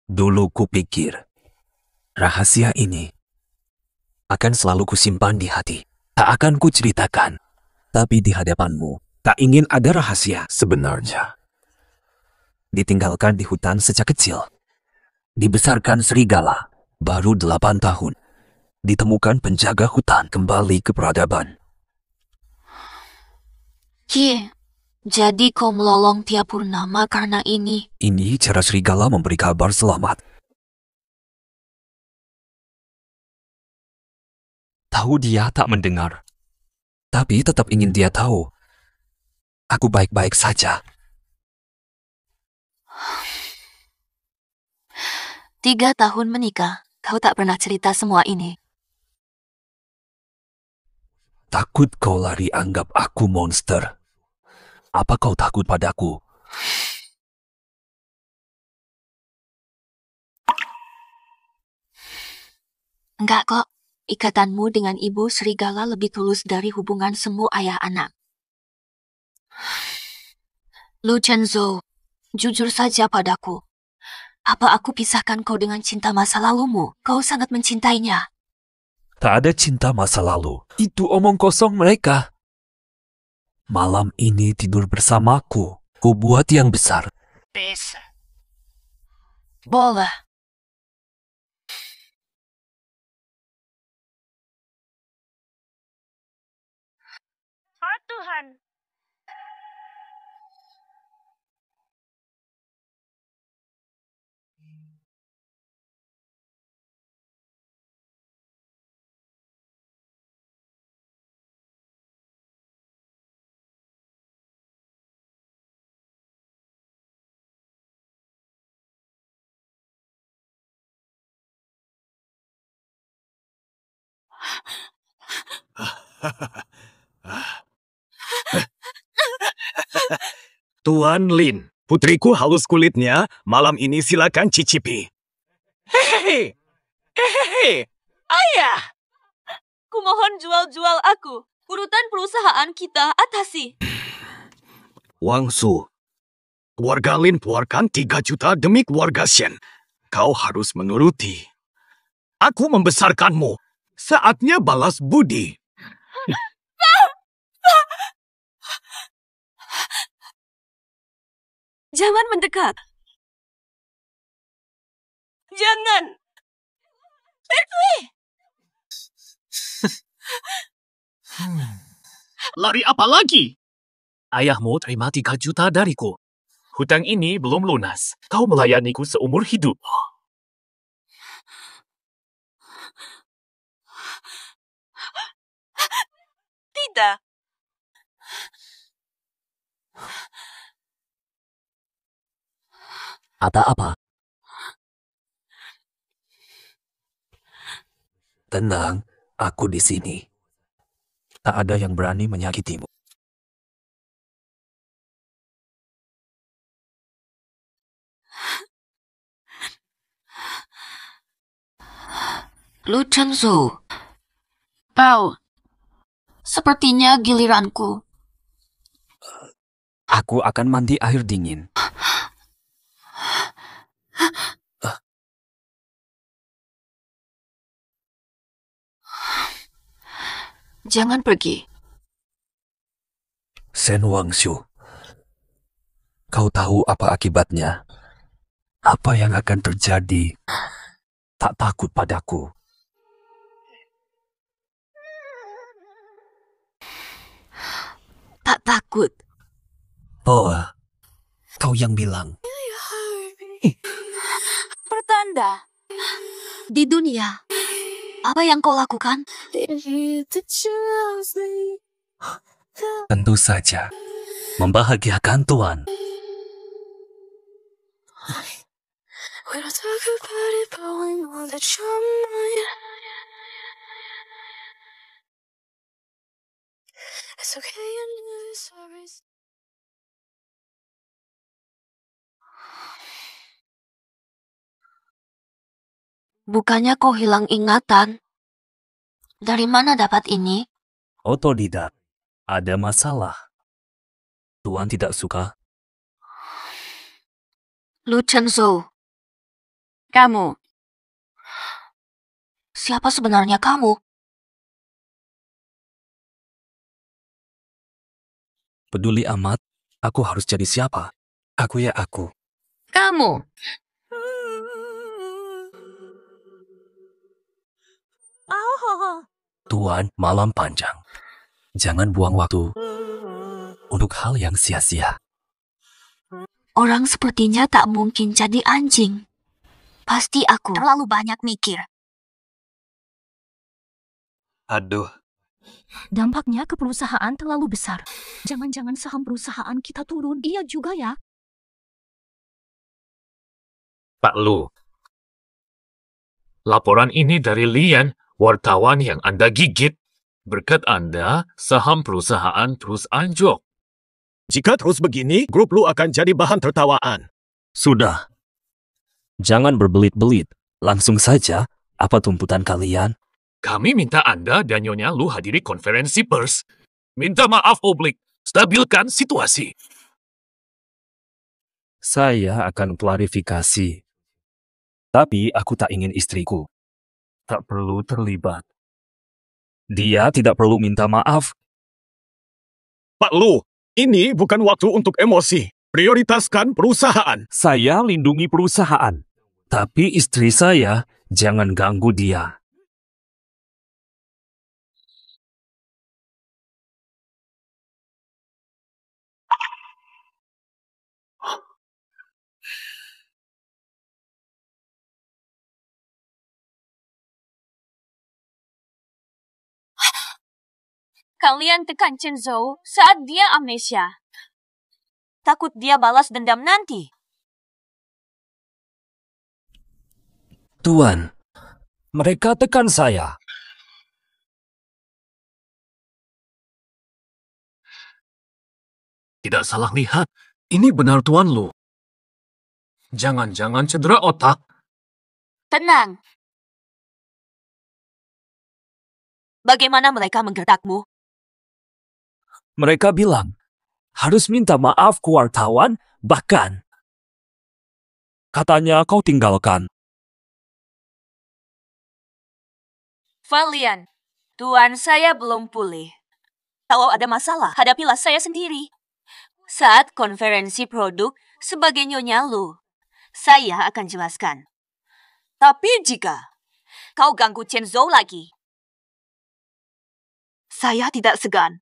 Speaker 4: Dulu kupikir, rahasia ini akan selalu kusimpan di hati. Tak akan kuceritakan. Tapi di hadapanmu, tak ingin ada rahasia sebenarnya. Ditinggalkan di hutan sejak kecil. Dibesarkan serigala, baru 8 tahun. Ditemukan penjaga hutan kembali ke peradaban.
Speaker 1: Jadi kau melolong tiap purnama karena ini.
Speaker 4: Ini cara serigala memberi kabar selamat. Tahu dia tak mendengar. Tapi tetap ingin dia tahu. Aku baik-baik saja.
Speaker 1: 3 tahun menikah, kau tak pernah cerita semua ini.
Speaker 4: Takut kau lari anggap aku monster. Apa kau takut padaku?
Speaker 1: Enggak kok. Ikatanmu dengan ibu serigala lebih tulus dari hubungan semu ayah anak. Lu Chenzhou, jujur saja padaku. Apa aku pisahkan kau dengan cinta masa lalumu? Kau sangat mencintainya.
Speaker 4: Tak ada cinta masa lalu. Itu omong kosong mereka. Malam ini tidur bersamaku. Ku buat yang besar.
Speaker 2: Bisa.
Speaker 1: Boleh.
Speaker 2: Oh Tuhan.
Speaker 10: Tuan Lin, putriku halus kulitnya. Malam ini silakan cicipi.
Speaker 2: Hehehe. Hehehe. Ayah! Kumohon jual-jual aku. Urutan perusahaan kita atasi.
Speaker 10: Wang Su, keluarga Lin keluarkan 3 juta demi keluarga Shen. Kau harus menuruti. Aku membesarkanmu. Saatnya balas budi.
Speaker 2: Jangan mendekat. Jangan. Pergi.
Speaker 10: Lari apa lagi? Ayahmu terima 3 juta dariku. Hutang ini belum lunas. Kau melayaniku seumur hidup.
Speaker 2: Tidak.
Speaker 4: Ada apa? Tenang, aku di sini. Tak ada yang berani menyakitimu.
Speaker 1: Lu Chenzu. Pao. Sepertinya giliranku.
Speaker 4: Aku akan mandi air dingin.
Speaker 1: Jangan pergi.
Speaker 4: Shen Wangshu, kau tahu apa akibatnya? Apa yang akan terjadi? Tak takut padaku.
Speaker 1: Tak takut.
Speaker 4: Oh, kau yang bilang.
Speaker 1: Pertanda. Di dunia. Apa yang kau lakukan?
Speaker 4: Tentu saja. Membahagiakan Tuan.
Speaker 1: Bukannya kau hilang ingatan? Dari mana dapat ini?
Speaker 4: Otodidak. Ada masalah. Tuan tidak suka?
Speaker 1: Lu Chenzu.
Speaker 2: Kamu.
Speaker 1: Siapa sebenarnya kamu?
Speaker 4: Peduli amat, aku harus jadi siapa? Aku ya aku.
Speaker 2: Kamu.
Speaker 4: Tuan, malam panjang. Jangan buang waktu untuk hal yang sia-sia.
Speaker 1: Orang sepertinya tak mungkin jadi anjing. Pasti aku terlalu banyak mikir.
Speaker 10: Aduh.
Speaker 12: Dampaknya ke perusahaan terlalu besar. Jangan-jangan saham perusahaan kita turun. Iya juga ya.
Speaker 5: Pak Lu. Laporan ini dari Lian, wartawan yang Anda gigit. Berkat Anda, saham perusahaan terus anjlok.
Speaker 10: Jika terus begini, grup Lu akan jadi bahan tertawaan.
Speaker 4: Sudah. Jangan berbelit-belit. Langsung saja, apa tuntutan kalian?
Speaker 5: Kami minta Anda dan Nyonya Lu hadiri konferensi pers. Minta maaf publik. Stabilkan situasi.
Speaker 4: Saya akan klarifikasi. Tapi aku tak ingin istriku. Tak perlu terlibat. Dia tidak perlu minta maaf.
Speaker 10: Pak Lu, ini bukan waktu untuk emosi. Prioritaskan perusahaan.
Speaker 4: Saya lindungi perusahaan. Tapi istri saya, jangan ganggu dia.
Speaker 2: Kalian tekan Chenzu saat dia amnesia. Takut dia balas dendam nanti.
Speaker 4: Tuan, mereka tekan saya.
Speaker 9: Tidak salah lihat. Ini benar Tuan Lu. Jangan-jangan cedera otak.
Speaker 2: Tenang. Bagaimana mereka menggertakmu?
Speaker 4: Mereka bilang, harus minta maaf ke wartawan, bahkan katanya kau tinggalkan.
Speaker 2: Valian, Tuan saya belum pulih. Kalau ada masalah, hadapilah saya sendiri. Saat konferensi produk sebagai Nyonya Lu, saya akan jelaskan. Tapi jika kau ganggu Chen Zhou lagi, saya tidak segan.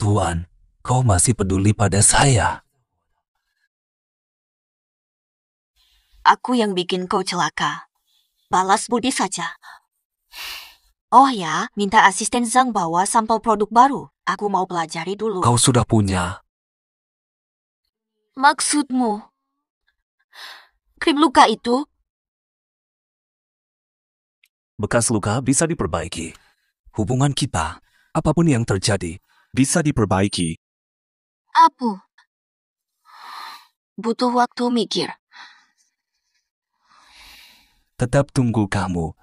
Speaker 4: Tuan, kau masih peduli pada saya.
Speaker 2: Aku yang bikin kau celaka. Balas budi saja. Oh ya, minta asisten Zhang bawa sampel produk baru. Aku mau pelajari dulu.
Speaker 4: Kau sudah punya.
Speaker 2: Maksudmu? Krim luka itu?
Speaker 4: Bekas luka bisa diperbaiki. Hubungan kita, apapun yang terjadi, bisa diperbaiki.
Speaker 1: Apu. Butuh waktu mikir.
Speaker 4: Tetap tunggu kamu.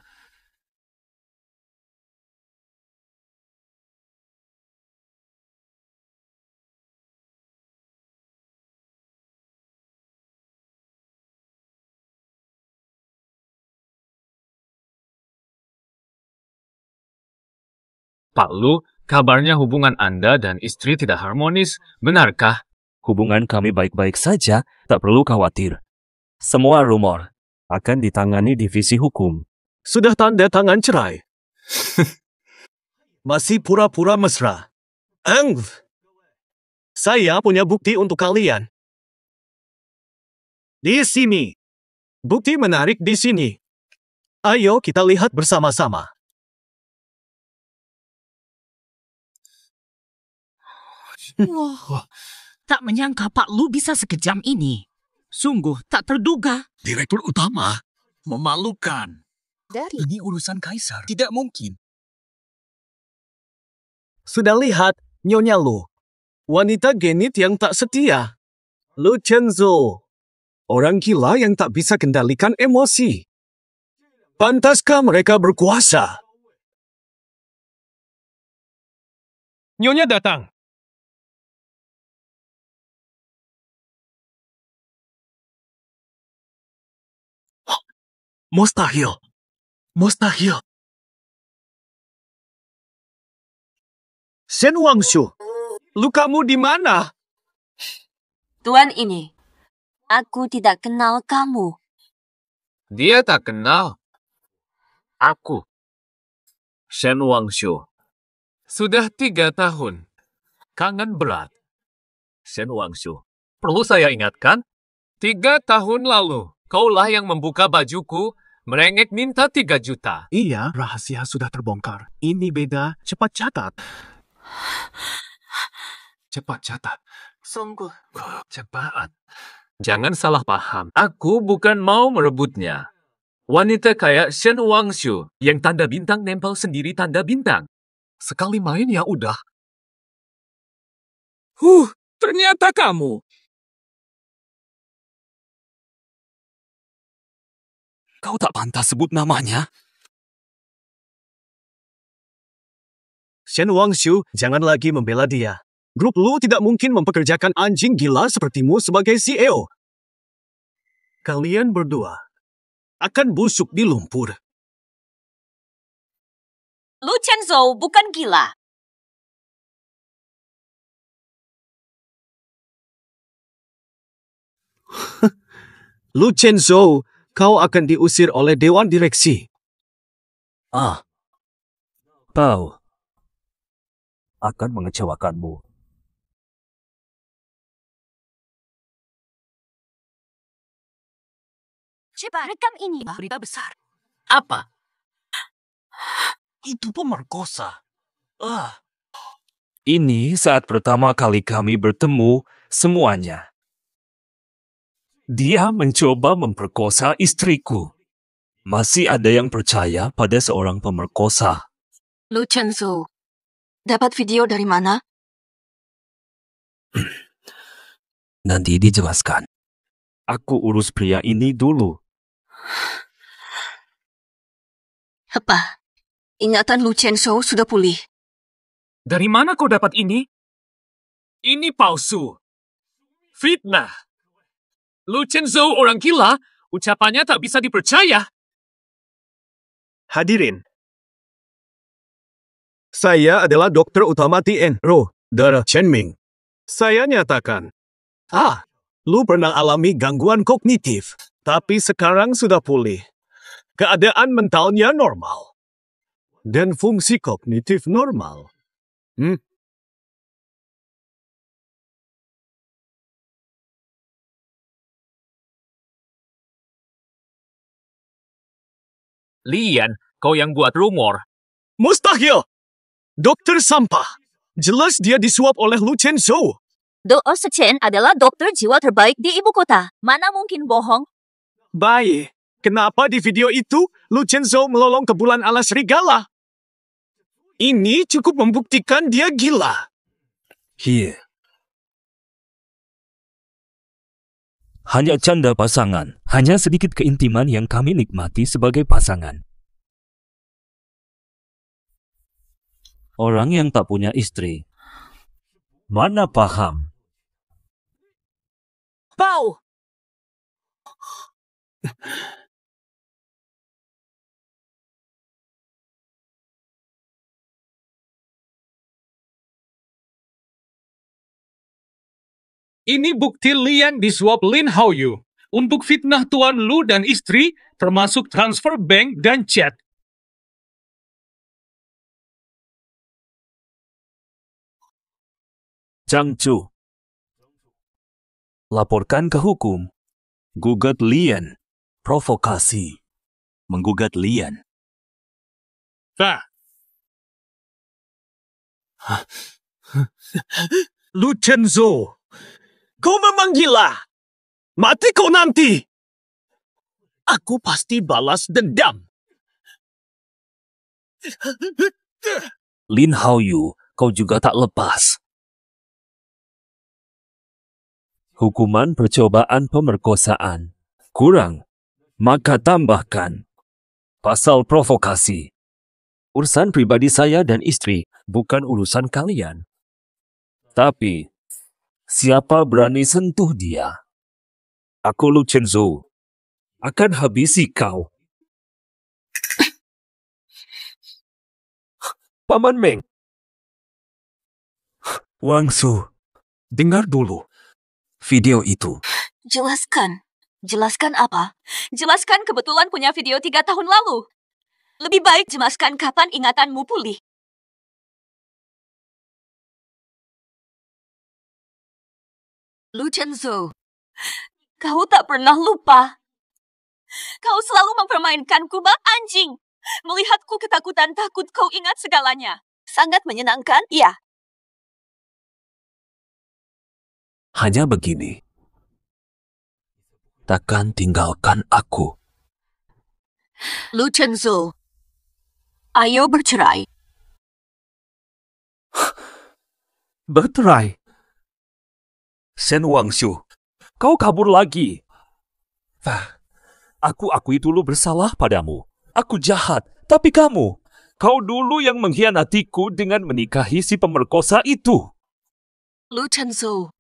Speaker 9: Pak Lu, kabarnya hubungan Anda dan istri tidak harmonis. Benarkah?
Speaker 4: Hubungan kami baik-baik saja, tak perlu khawatir. Semua rumor akan ditangani divisi hukum.
Speaker 10: Sudah tanda tangan cerai. Masih pura-pura mesra. Saya punya bukti untuk kalian. Di sini. Bukti menarik di sini. Ayo kita lihat bersama-sama.
Speaker 13: Wah, tak menyangka Pak Lu bisa sekejam ini. Sungguh tak terduga.
Speaker 5: Direktur utama? Memalukan. Ini urusan kaisar. Tidak mungkin.
Speaker 10: Sudah lihat, Nyonya Lu. Wanita genit yang tak setia. Lu Chenzhou. Orang gila yang tak bisa kendalikan emosi. Pantaskah mereka berkuasa?
Speaker 6: Nyonya datang.
Speaker 10: Mustahil. Mustahil. Shen Wangshu, lukamu di mana?
Speaker 2: Tuan ini, aku tidak kenal kamu.
Speaker 9: Dia tak kenal. Aku. Shen Wangshu. Sudah 3 tahun. Kangen berat. Shen Wangshu. Perlu saya ingatkan? 3 tahun lalu, kaulah yang membuka bajuku, merengek minta 3 juta.
Speaker 10: Iya, rahasia sudah terbongkar. Ini beda, cepat catat.
Speaker 9: Cepat catat. Sungguh. Cepat. Jangan salah paham. Aku bukan mau merebutnya. Wanita kayak Shen Wangshu yang tanda bintang nempel sendiri tanda bintang. Sekali main ya udah.
Speaker 5: Ternyata kamu.
Speaker 4: Kau tak pantas sebut namanya.
Speaker 10: Shen Wangshu, jangan lagi membela dia. Grup Lu tidak mungkin mempekerjakan anjing gila sepertimu sebagai CEO. Kalian berdua akan busuk di lumpur.
Speaker 2: Lu Chen Zhou bukan gila.
Speaker 10: Lu Chenzhou, kau akan diusir oleh Dewan Direksi.
Speaker 4: Tahu. Akan mengecewakanmu.
Speaker 12: Cepat, rekam ini. Berita besar.
Speaker 6: Apa?
Speaker 4: Itu pemerkosa. Ini saat pertama kali kami bertemu semuanya. Dia mencoba memperkosa istriku. Masih ada yang percaya pada seorang pemerkosa.
Speaker 1: Lu Chenzo, dapat video dari mana?
Speaker 4: Nanti dijelaskan. Aku urus pria ini dulu.
Speaker 1: Apa? Ingatan Lu Chenzo sudah pulih.
Speaker 9: Dari mana kau dapat ini? Ini palsu. Fitnah. Lu Chenzo orang gila, ucapannya tak bisa dipercaya.
Speaker 10: Hadirin, saya adalah dokter utama TNRO, Dara Chenming. Saya nyatakan, lu pernah alami gangguan kognitif, tapi sekarang sudah pulih. Keadaan mentalnya normal. Dan fungsi kognitif normal.
Speaker 9: Lian, kau yang buat rumor.
Speaker 10: Mustahil! Dokter sampah. Jelas dia disuap oleh Lu Chenzo.
Speaker 2: Do Chen adalah dokter jiwa terbaik di ibu kota. Mana mungkin bohong?
Speaker 10: Baik. Kenapa di video itu Lu Chenzo melolong ke bulan ala serigala? Ini cukup membuktikan dia gila.
Speaker 4: Here. Hanya canda pasangan, hanya sedikit keintiman yang kami nikmati sebagai pasangan. Orang yang tak punya istri, mana paham?
Speaker 2: Pau!
Speaker 6: Ini bukti Lian disuap Lin Haoyu untuk fitnah Tuan Lu dan istri, termasuk transfer bank dan chat.
Speaker 4: Zhang Zhu. Laporkan ke hukum. Gugat Lian. Provokasi. Menggugat Lian.
Speaker 10: Lu Chenzo, kau memang gila. Mati kau nanti. Aku pasti balas dendam.
Speaker 4: Lin Haoyu, kau juga tak lepas. Hukuman percobaan pemerkosaan. Kurang, maka tambahkan pasal provokasi. Urusan pribadi saya dan istri bukan urusan kalian. Tapi, siapa berani sentuh dia? Aku Lu Chenzo akan habisi kau. Paman Meng. Wang Su, dengar dulu video itu.
Speaker 1: Jelaskan. Jelaskan apa?
Speaker 2: Jelaskan kebetulan punya video 3 tahun lalu. Lebih baik jelaskan kapan ingatanmu pulih.
Speaker 1: Lu Chenzo,
Speaker 2: kau tak pernah lupa. Kau selalu mempermainkanku bak anjing. Melihatku ketakutan takut kau ingat segalanya. Sangat menyenangkan, ya.
Speaker 4: Hanya begini. Takkan tinggalkan aku.
Speaker 1: Lu Chenzo, ayo bercerai.
Speaker 4: Bercerai? Shen Wangshu, kau kabur lagi. Aku akui dulu bersalah padamu. Aku jahat, tapi kau dulu yang mengkhianatiku dengan menikahi si pemerkosa itu.
Speaker 1: Lu Chenzo,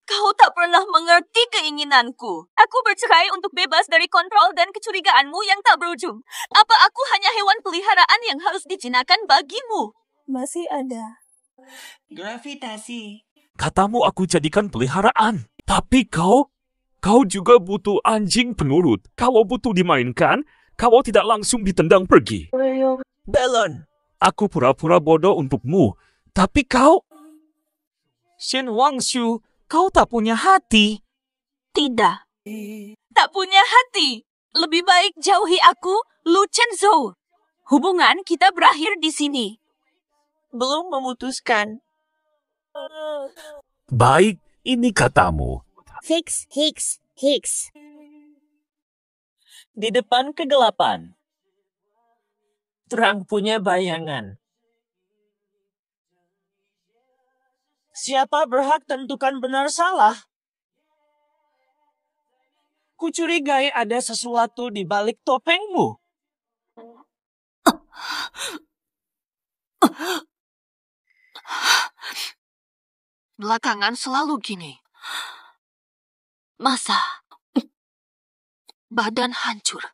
Speaker 2: kau tak pernah mengerti keinginanku. Aku bercerai untuk bebas dari kontrol dan kecurigaanmu yang tak berujung. Apa aku hanya hewan peliharaan yang harus dijinakan bagimu?
Speaker 8: Masih ada. Gravitasi.
Speaker 4: Katamu aku jadikan peliharaan. Tapi kau juga butuh anjing penurut. Kalau butuh dimainkan, kau tidak langsung ditendang pergi.
Speaker 11: Balon.
Speaker 4: Aku pura-pura bodoh untukmu. Tapi kau...
Speaker 13: Shen Wangshu, kau tak punya hati.
Speaker 2: Tidak. Tak punya hati. Lebih baik jauhi aku, Lu Chenzo. Hubungan kita berakhir di sini.
Speaker 11: Belum memutuskan.
Speaker 4: Baik, ini katamu.
Speaker 3: Fix, Hicks. Hicks.
Speaker 11: Di depan kegelapan. Terang punya bayangan. Siapa berhak tentukan benar salah? Kucurigai ada sesuatu di balik topengmu.
Speaker 2: Belakangan selalu gini. Masa? Badan hancur.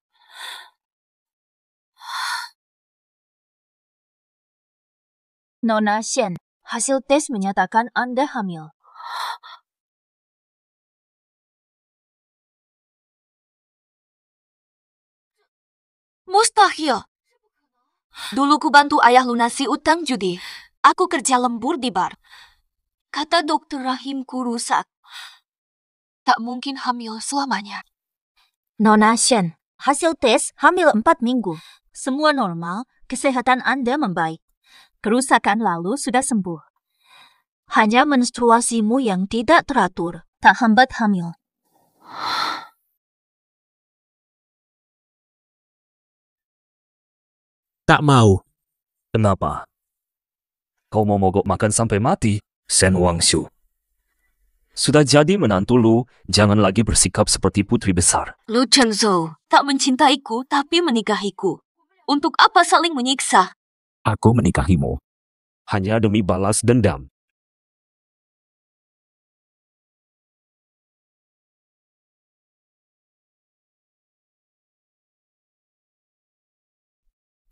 Speaker 12: Nona Shen, hasil tes menyatakan Anda hamil.
Speaker 2: Mustahil. Dulu ku bantu ayah lunasi utang judi. Aku kerja lembur di bar. Kata dokter rahimku rusak. Tak mungkin hamil selamanya.
Speaker 12: Nona Shen, hasil tes hamil 4 minggu. Semua normal, kesehatan Anda membaik. Kerusakan lalu sudah sembuh. Hanya menstruasimu yang tidak teratur, tak hambat hamil.
Speaker 4: Tak mau. Kenapa? Kau mau mogok makan sampai mati, Shen Wangshu. Sudah jadi menantu Lu, jangan lagi bersikap seperti putri besar.
Speaker 2: Lu Chenzhou tak mencintaiku tapi menikahiku. Untuk apa saling menyiksa?
Speaker 4: Aku menikahimu. Hanya demi balas dendam.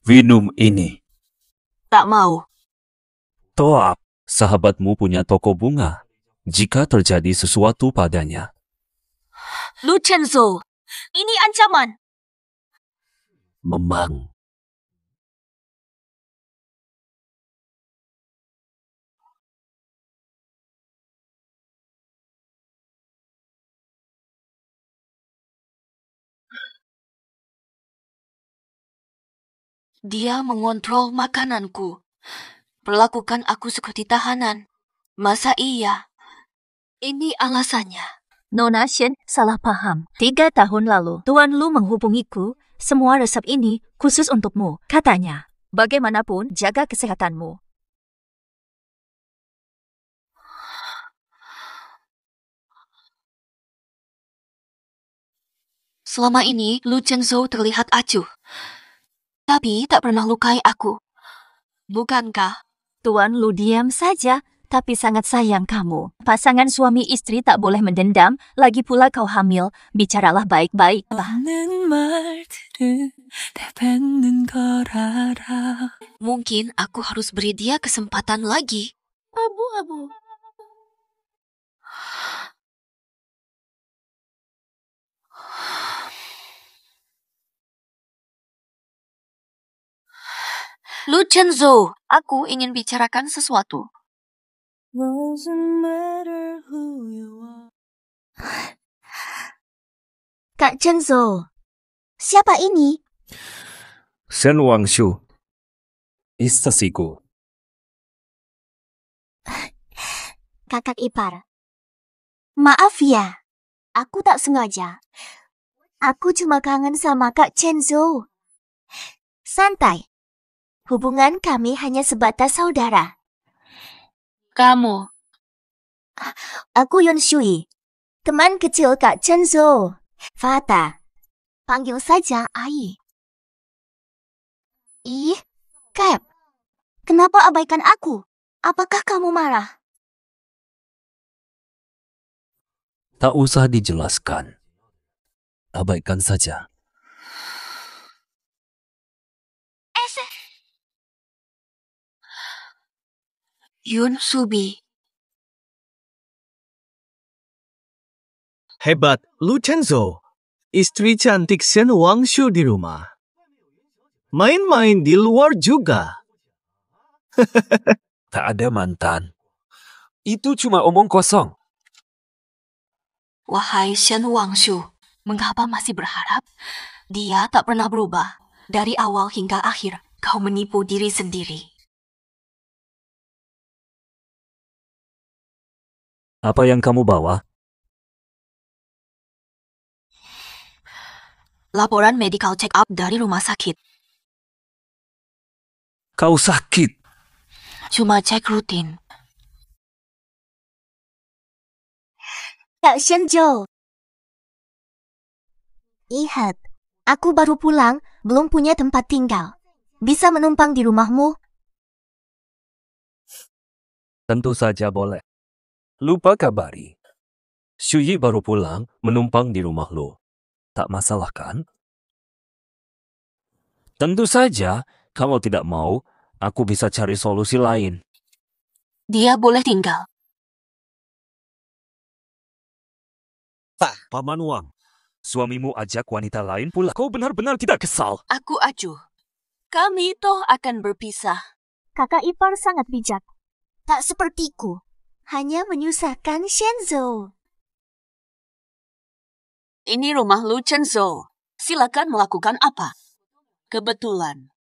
Speaker 4: Minum ini.
Speaker 2: Tak mau.
Speaker 4: Toap, sahabatmu punya toko bunga. Jika terjadi sesuatu padanya.
Speaker 2: Lu Chenzhou, ini ancaman.
Speaker 4: Memang.
Speaker 2: Dia mengontrol makananku. Perlakukan aku seperti tahanan. Masa iya? Ini alasannya.
Speaker 12: Nona Shen salah paham. 3 tahun lalu, Tuan Lu menghubungiku. Semua resep ini khusus untukmu, katanya. Bagaimanapun, jaga kesehatanmu.
Speaker 2: Selama ini, Lu Chenzhou terlihat acuh. Tapi tak pernah lukai aku. Bukankah?
Speaker 12: Tuan Lu diam saja, tapi sangat sayang kamu. Pasangan suami istri tak boleh mendendam, lagi pula kau hamil. Bicaralah baik-baik, Pak.
Speaker 2: Mungkin aku harus beri dia kesempatan lagi.
Speaker 3: Abu-abu.
Speaker 2: Lu Chenzhou, aku ingin bicarakan sesuatu.
Speaker 3: Kak Chenzhou, siapa ini?
Speaker 4: Shen Wangshu. Istasiku.
Speaker 3: Kakak ipar. Maaf ya, aku tak sengaja. Aku cuma kangen sama Kak Chenzhou. Santai. Hubungan kami hanya sebatas saudara.
Speaker 2: Kamu?
Speaker 3: Aku Yun Shui, teman kecil Kak Chenzhou. Fata, panggil saja Ai. Ih, Cap, kenapa abaikan aku? Apakah kamu marah?
Speaker 4: Tak usah dijelaskan. Abaikan saja.
Speaker 2: Yun Subi.
Speaker 10: Hebat, Lu Chenzhou. Istri cantik Shen Wangshu di rumah. Main-main di luar juga.
Speaker 4: Tak ada mantan. Itu cuma omong kosong.
Speaker 2: Wahai Shen Wangshu, mengapa masih berharap? Dia tak pernah berubah. Dari awal hingga akhir, kau menipu diri sendiri.
Speaker 4: Apa yang kamu bawa?
Speaker 1: Laporan medical check-up dari rumah sakit.
Speaker 4: Kau sakit.
Speaker 1: Cuma cek rutin.
Speaker 3: Kak Shenzhou. Lihat, aku baru pulang, belum punya tempat tinggal. Bisa menumpang di rumahmu?
Speaker 4: Tentu saja boleh. Lupa kabari. Shuyi baru pulang, menumpang di rumah lo. Tak masalah kan? Tentu saja, kalau tidak mau, aku bisa cari solusi lain.
Speaker 1: Dia boleh tinggal.
Speaker 4: Paman Wang, suamimu ajak wanita lain pula. Kau benar-benar tidak kesal.
Speaker 2: Aku acuh. Kami toh akan berpisah.
Speaker 3: Kakak ipar sangat bijak. Tak sepertiku. Hanya menyusahkan Shenzhou.
Speaker 2: Ini rumah Lu Chenzhou. Silakan melakukan apa? Kebetulan.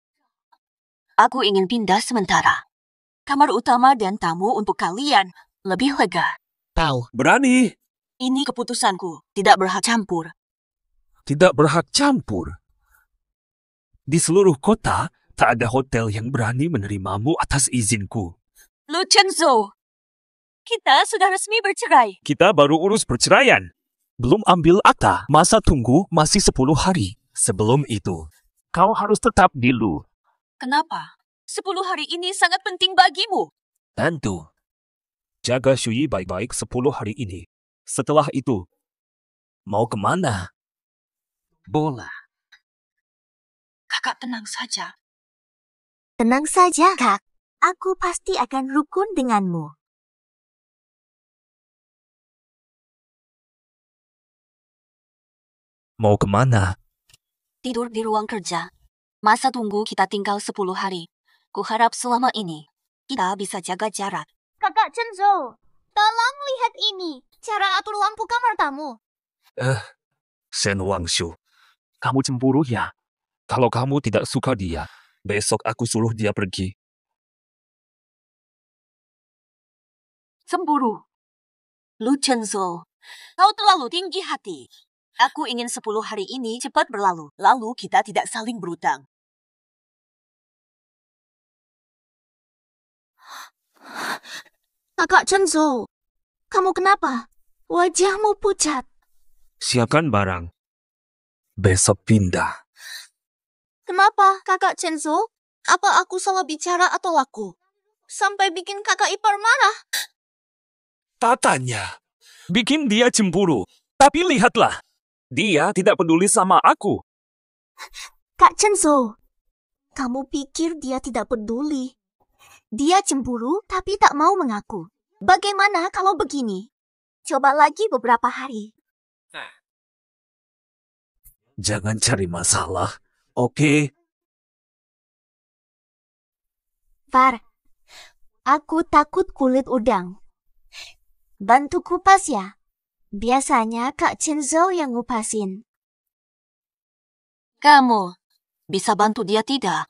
Speaker 2: Aku ingin pindah sementara. Kamar utama dan tamu untuk kalian lebih lega.
Speaker 5: Tahu. Berani.
Speaker 2: Ini keputusanku. Tidak berhak campur.
Speaker 5: Tidak berhak campur. Di seluruh kota, tak ada hotel yang berani menerimamu atas izinku.
Speaker 2: Lu Chenzhou. Kita sudah resmi bercerai.
Speaker 5: Kita baru urus perceraian. Belum ambil akta. Masa tunggu masih 10 hari. Sebelum itu, kau harus tetap di Lu.
Speaker 2: Kenapa? 10 hari ini sangat penting bagimu.
Speaker 5: Tentu. Jaga Shuyi baik-baik 10 hari ini. Setelah itu, mau kemana?
Speaker 2: Bola. Kakak tenang saja.
Speaker 3: Tenang saja, Kak. Aku pasti akan rukun denganmu.
Speaker 4: Mau kemana?
Speaker 1: Tidur di ruang kerja. Masa tunggu kita tinggal 10 hari. Kuharap selama ini, kita bisa jaga jarak.
Speaker 3: Kakak Chenzhou, tolong lihat ini. Cara atur lampu kamar tamu.
Speaker 5: Shen Wangshu, kamu cemburu ya? Kalau kamu tidak suka dia, besok aku suruh dia pergi.
Speaker 2: Cemburu. Lu Chenzhou, kau terlalu tinggi hati. Aku ingin 10 hari ini cepat berlalu. Lalu kita tidak saling berutang.
Speaker 3: Kakak Chenzhou, kamu kenapa? Wajahmu pucat.
Speaker 5: Siapkan barang. Besok pindah.
Speaker 3: Kenapa, Kakak Chenzhou? Apa aku salah bicara atau laku? Sampai bikin kakak ipar marah.
Speaker 5: Tatanya, bikin dia cemburu. Tapi lihatlah, dia tidak peduli sama aku.
Speaker 3: Kak Chenzhou, kamu pikir dia tidak peduli? Dia cemburu tapi tak mau mengaku. Bagaimana kalau begini? Coba lagi beberapa hari.
Speaker 5: Jangan cari masalah, oke?
Speaker 3: Far, aku takut kulit udang. Bantu kupas ya. Biasanya Kak Chenzhou yang ngupasin.
Speaker 1: Kamu bisa bantu dia tidak?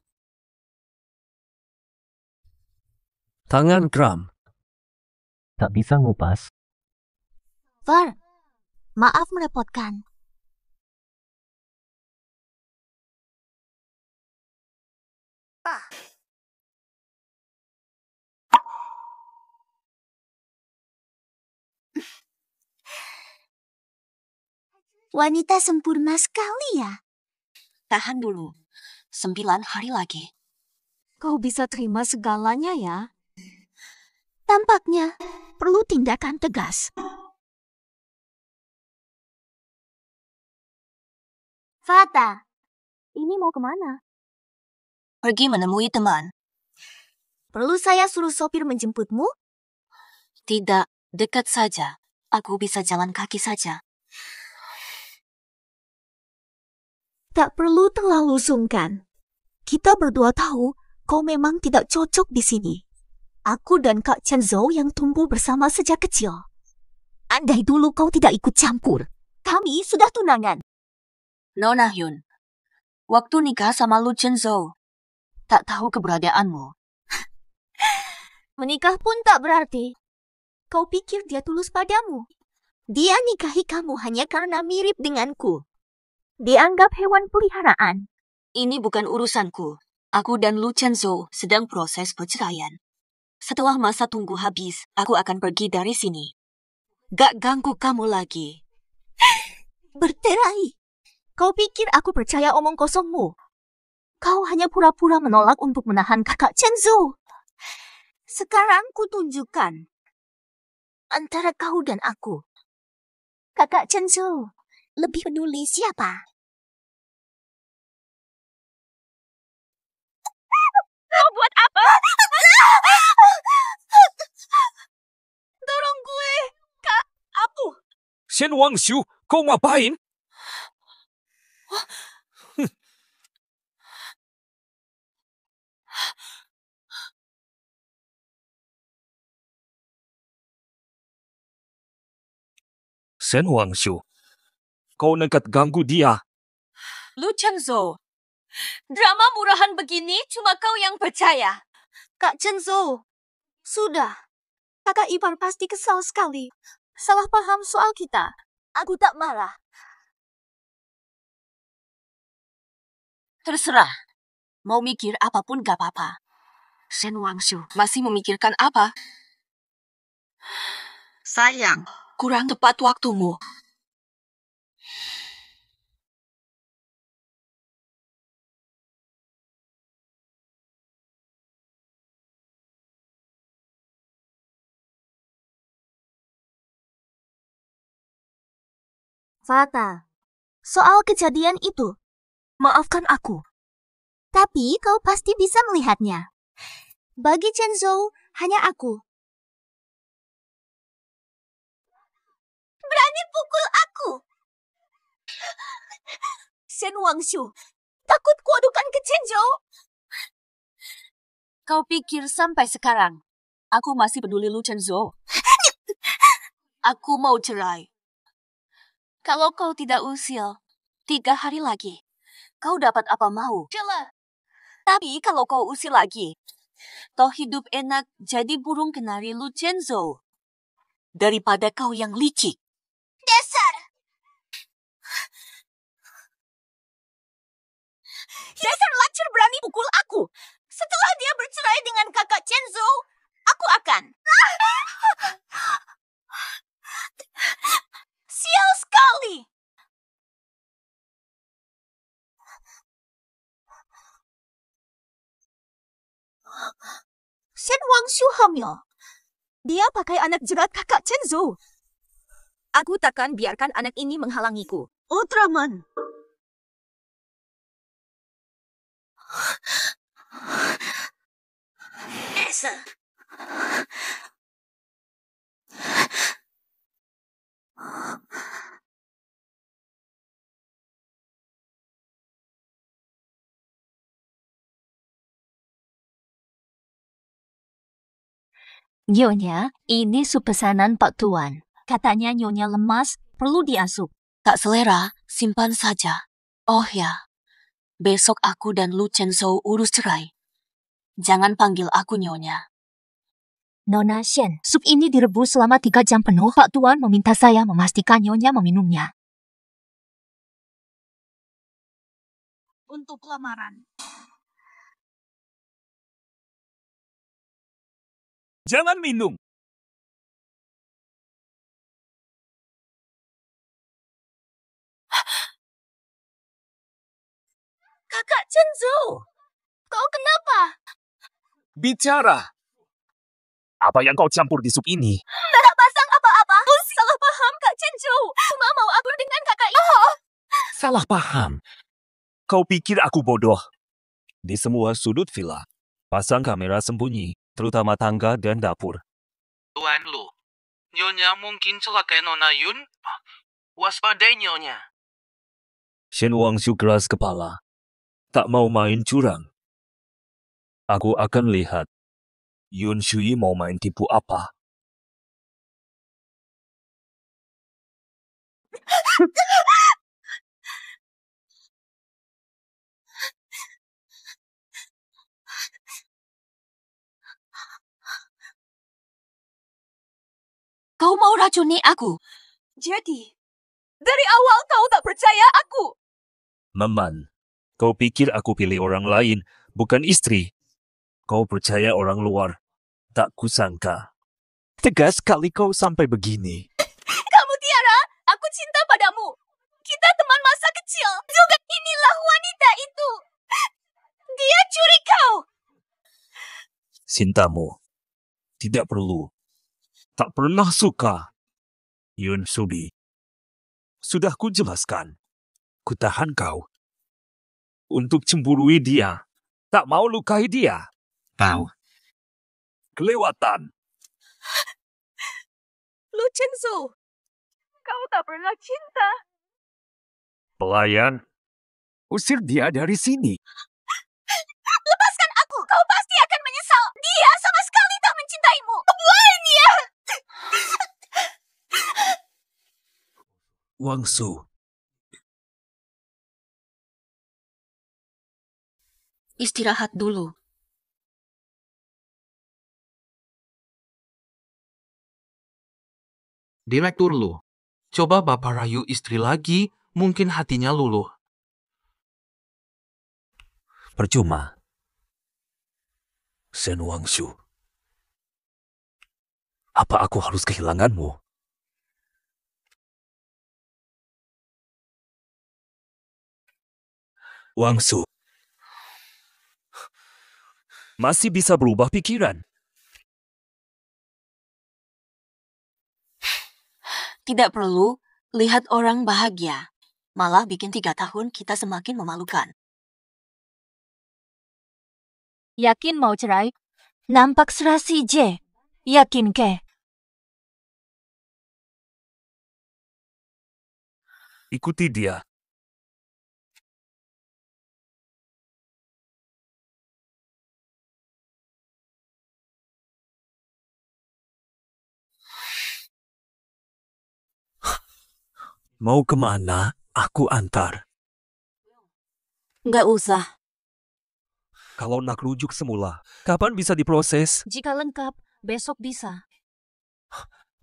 Speaker 4: Tangan kram. Tak bisa ngupas.
Speaker 3: Far, maaf merepotkan. Wanita sempurna sekali ya.
Speaker 1: Tahan dulu. 9 hari lagi.
Speaker 3: Kau bisa terima segalanya ya. Tampaknya perlu tindakan tegas. Fata, ini mau kemana?
Speaker 1: Pergi menemui teman.
Speaker 3: Perlu saya suruh sopir menjemputmu?
Speaker 1: Tidak, dekat saja. Aku bisa jalan kaki saja.
Speaker 3: Tak perlu terlalu sungkan. Kita berdua tahu kau memang tidak cocok di sini. Aku dan Kak Chenzhou yang tumbuh bersama sejak kecil. Andai dulu kau tidak ikut campur, kami sudah tunangan.
Speaker 1: Nona Hyun, waktu nikah sama Lu Chenzhou, tak tahu keberadaanmu.
Speaker 3: Menikah pun tak berarti. Kau pikir dia tulus padamu? Dia nikahi kamu hanya karena mirip denganku. dianggap hewan peliharaan.
Speaker 1: Ini bukan urusanku. Aku dan Lu Chenzo sedang proses perceraian. Setelah masa tunggu habis, aku akan pergi dari sini. Gak ganggu kamu lagi.
Speaker 3: Bercerai? Kau pikir aku percaya omong kosongmu? Kau hanya pura-pura menolak untuk menahan kakak Chenzo. Sekarang kutunjukkan antara kau dan aku. Kakak Chenzo, lebih peduli siapa?
Speaker 2: Kau buat apa?
Speaker 3: Dorong gue, Kak. Aku.
Speaker 5: Shen Wangshu, kau ngapain? Shen Wangshu, kau nekat ganggu dia.
Speaker 2: Lu Chenzo, drama murahan begini cuma kau yang percaya.
Speaker 3: Kak Chenzo, sudah. Kakak ipar pasti kesal sekali. Salah paham soal kita. Aku tak marah.
Speaker 1: Terserah. Mau mikir apapun gak apa-apa. Shen Wangshu masih memikirkan apa? Sayang, kurang tepat waktumu.
Speaker 3: Fata, soal kejadian itu, maafkan aku. Tapi kau pasti bisa melihatnya. Bagi Chenzo, hanya aku. Berani pukul aku? Shen Wangshu, takut kuadukan ke Chenzo?
Speaker 2: Kau pikir sampai sekarang aku masih peduli Lu Chenzo?
Speaker 1: Aku mau cerai. Kalau kau tidak usil, 3 hari lagi, kau dapat apa mau. Tapi kalau kau usil lagi, toh hidup enak jadi burung kenari Lu Chenzo. Daripada kau yang licik.
Speaker 3: Dasar! Dasar lacur berani pukul aku. Setelah dia bercerai dengan kakak Chenzo, aku akan... Sial sekali! Shen Wangshu hamil. Dia pakai anak jerat kakak Chenzo. Aku takkan biarkan anak ini menghalangiku. Ultraman. Esa.
Speaker 12: Nyonya, ini sup pesanan Pak Tuan. Katanya Nyonya lemas, perlu diasup.
Speaker 1: Tak selera, simpan saja. Oh ya, besok aku dan Lu Chenzo urus cerai. Jangan panggil aku Nyonya.
Speaker 12: Nona Shen, sup ini direbus selama 3 jam penuh. Pak Tuan meminta saya memastikan Nyonya meminumnya.
Speaker 3: Untuk lamaran.
Speaker 5: Jangan minum.
Speaker 3: Kakak Chenzo, kau kenapa?
Speaker 5: Bicara. Apa yang kau campur di sup ini?
Speaker 3: Tak pasang apa-apa. Salah paham, Kak Chenzo. Cuma mau akur dengan kakak itu.
Speaker 5: Salah paham. Kau pikir aku bodoh?
Speaker 4: Di semua sudut villa, pasang kamera sembunyi, terutama tangga dan dapur.
Speaker 6: Tuan Lu, Nyonya mungkin celakai Nona Yun. Waspadai Nyonya.
Speaker 4: Shen Wangshu keras kepala. Tak mau main curang. Aku akan lihat Yun Shui mau main tipu apa.
Speaker 1: Kau mau racuni aku?
Speaker 3: Jadi, dari awal kau tak percaya aku.
Speaker 4: Maman, kau pikir aku pilih orang lain, bukan istri. Kau percaya orang luar. Tak kusangka.
Speaker 10: Tegas sekali kau sampai begini.
Speaker 12: Kamu Tiara, aku cinta padamu. Kita teman masa kecil. Juga inilah wanita itu. Dia curi kau.
Speaker 4: Cintamu. Tidak perlu. Tak pernah suka. Yun Subi. Sudah kujelaskan. Kutahan kau. Untuk cemburui dia. Tak mau lukai dia. Tahu. Kelewatan.
Speaker 2: Lu Chenzo, kau tak pernah cinta.
Speaker 4: Pelayan. Usir dia dari sini.
Speaker 12: Lepaskan aku. Kau pasti akan menyesal. Dia sama sekali tak mencintaimu. Buang dia.
Speaker 4: Wang Su.
Speaker 1: Istirahat dulu.
Speaker 6: Direktur Lu, coba Bapak rayu istri lagi, mungkin hatinya luluh.
Speaker 4: Percuma. Shen Wangshu. Apa aku harus kehilanganmu? Wangshu. Masih bisa berubah pikiran.
Speaker 1: Tidak perlu lihat orang bahagia. Malah bikin 3 tahun kita semakin memalukan.
Speaker 12: Yakin mau cerai? Nampak serasi je. Yakin ke?
Speaker 4: Ikuti dia. Mau kemana? Aku antar.
Speaker 1: Nggak usah.
Speaker 4: Kalau nak rujuk semula, kapan bisa diproses?
Speaker 12: Jika lengkap, besok bisa.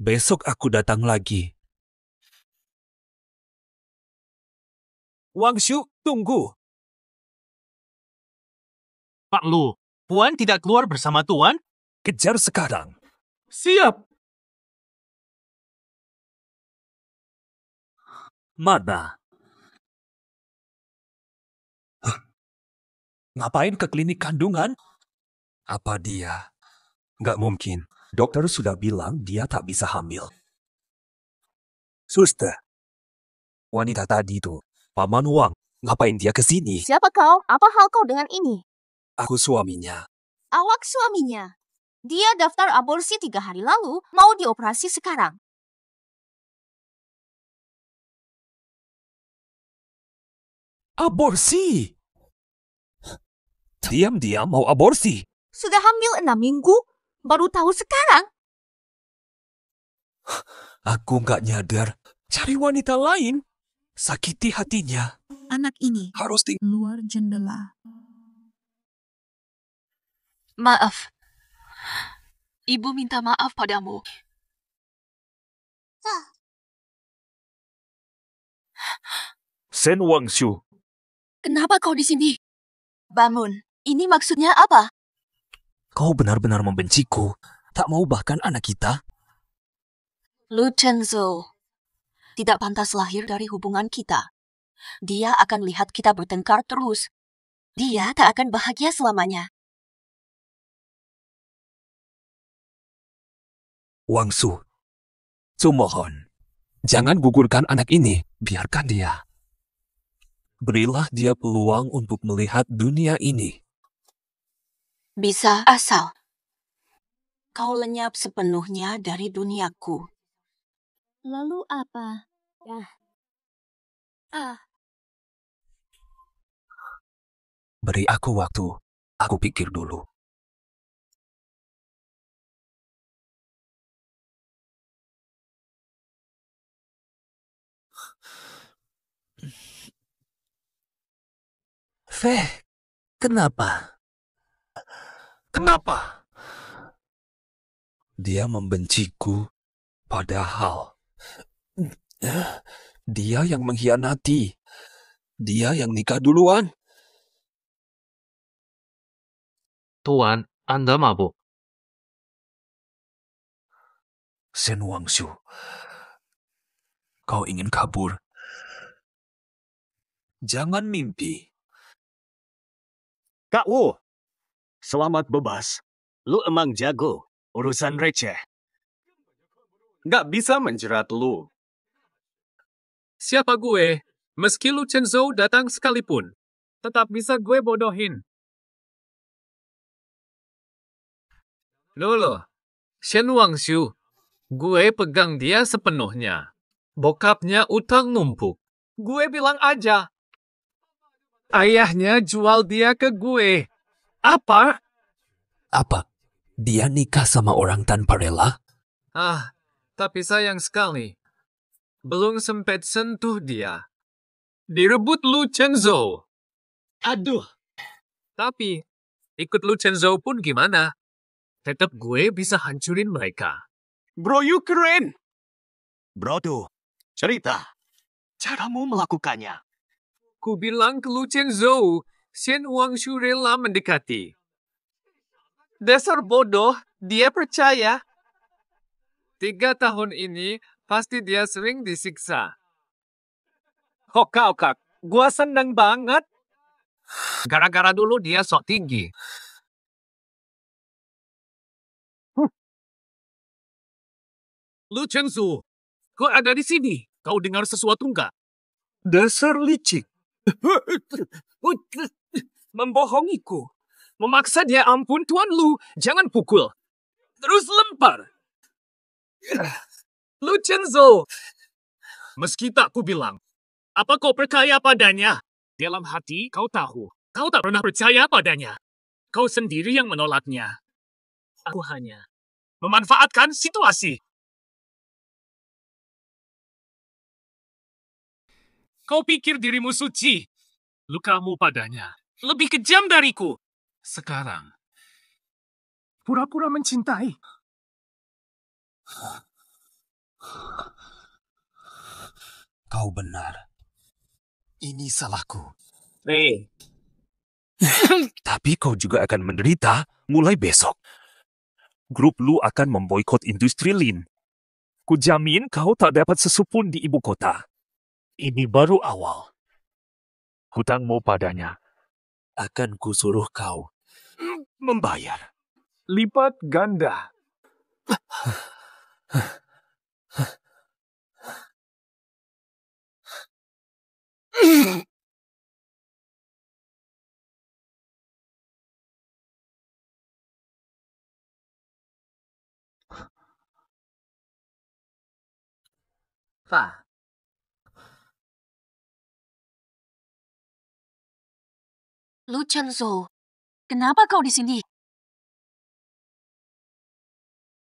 Speaker 4: Besok aku datang lagi. Wangshu, tunggu.
Speaker 6: Pak Lu, Puan tidak keluar bersama Tuan?
Speaker 4: Kejar sekarang.
Speaker 6: Siap.
Speaker 4: Mana? Ngapain ke klinik kandungan? Apa dia? Nggak mungkin. Dokter sudah bilang dia tak bisa hamil. Suster. Wanita tadi tuh, Paman Wang. Ngapain dia ke sini?
Speaker 3: Siapa kau? Apa hal kau dengan ini?
Speaker 4: Aku suaminya.
Speaker 3: Awak suaminya. Dia daftar aborsi 3 hari lalu, mau dioperasi sekarang.
Speaker 4: Aborsi! Diam-diam mau aborsi.
Speaker 3: Sudah hamil 6 minggu, baru tahu sekarang.
Speaker 4: Aku nggak nyadar. Cari wanita lain. Sakiti hatinya.
Speaker 8: Anak ini
Speaker 4: Harus di
Speaker 8: luar jendela.
Speaker 2: Maaf. Ibu minta maaf padamu.
Speaker 4: Shen Wangshu.
Speaker 2: Kenapa kau di sini? Bangun. Ini maksudnya apa?
Speaker 4: Kau benar-benar membenciku. Tak mau bahkan anak kita.
Speaker 1: Lu Chenzo. Tidak pantas lahir dari hubungan kita. Dia akan lihat kita bertengkar terus. Dia tak akan bahagia selamanya.
Speaker 4: Wangshu. Sumohon. Jangan gugurkan anak ini. Biarkan dia. Berilah dia peluang untuk melihat dunia ini.
Speaker 1: Bisa asal kau lenyap sepenuhnya dari duniaku.
Speaker 3: Lalu apa?
Speaker 4: Beri aku waktu. Aku pikir dulu. Feh, kenapa? Kenapa? Dia membenciku, padahal dia yang mengkhianati.
Speaker 5: Dia yang nikah duluan.
Speaker 6: Tuan, Anda mabuk.
Speaker 5: Shen Wangshu, kau ingin kabur? Jangan mimpi.
Speaker 10: Kak Wu, selamat bebas. Lu emang jago. Urusan receh. Nggak bisa menjerat lu.
Speaker 9: Siapa gue? Meski Lu Chenzhou datang sekalipun, tetap bisa gue bodohin. Loh, Shen Wangshu, gue pegang dia sepenuhnya. Bokapnya utang numpuk. Gue bilang aja. Ayahnya jual dia ke gue. Apa?
Speaker 4: Apa? Dia nikah sama orang tanpa rela?
Speaker 9: Tapi sayang sekali. Belum sempat sentuh dia. Direbut Lu Chenzhou.
Speaker 10: Aduh.
Speaker 9: Tapi, ikut Lu Chenzhou pun gimana? Tetap gue bisa hancurin mereka.
Speaker 10: Bro, you keren. Bro tuh, cerita. Caramu melakukannya.
Speaker 9: Ku bilang ke Lu Chenzhou, Shen Wangshu rela mendekati. Dasar bodoh, dia percaya. 3 tahun ini, pasti dia sering disiksa.
Speaker 5: Kak, gua seneng banget.
Speaker 9: Gara-gara dulu dia sok tinggi. Lu Chenzhou, kau ada di sini. Kau dengar sesuatu nggak?
Speaker 5: Dasar licik.
Speaker 9: Membohongiku. Memaksa dia ampun, Tuan Lu. Jangan pukul. Terus lempar. Lu Chenzhou. Meski tak ku bilang. Apa kau percaya padanya? Dalam hati kau tahu. Kau tak pernah percaya padanya. Kau sendiri yang menolaknya. Aku hanya memanfaatkan situasi. Kau pikir dirimu suci. Lukamu padanya lebih kejam dariku. Sekarang, pura-pura mencintai.
Speaker 4: Kau benar. Ini salahku.
Speaker 5: Tapi kau juga akan menderita mulai besok. Grup Lu akan memboikot industri Lin. Kujamin kau tak dapat sesuatu pun di ibu kota. Ini baru awal. Hutangmu padanya
Speaker 4: Akan kusuruh kau
Speaker 5: membayar lipat ganda.
Speaker 1: Lu Chenzhou, kenapa kau di sini?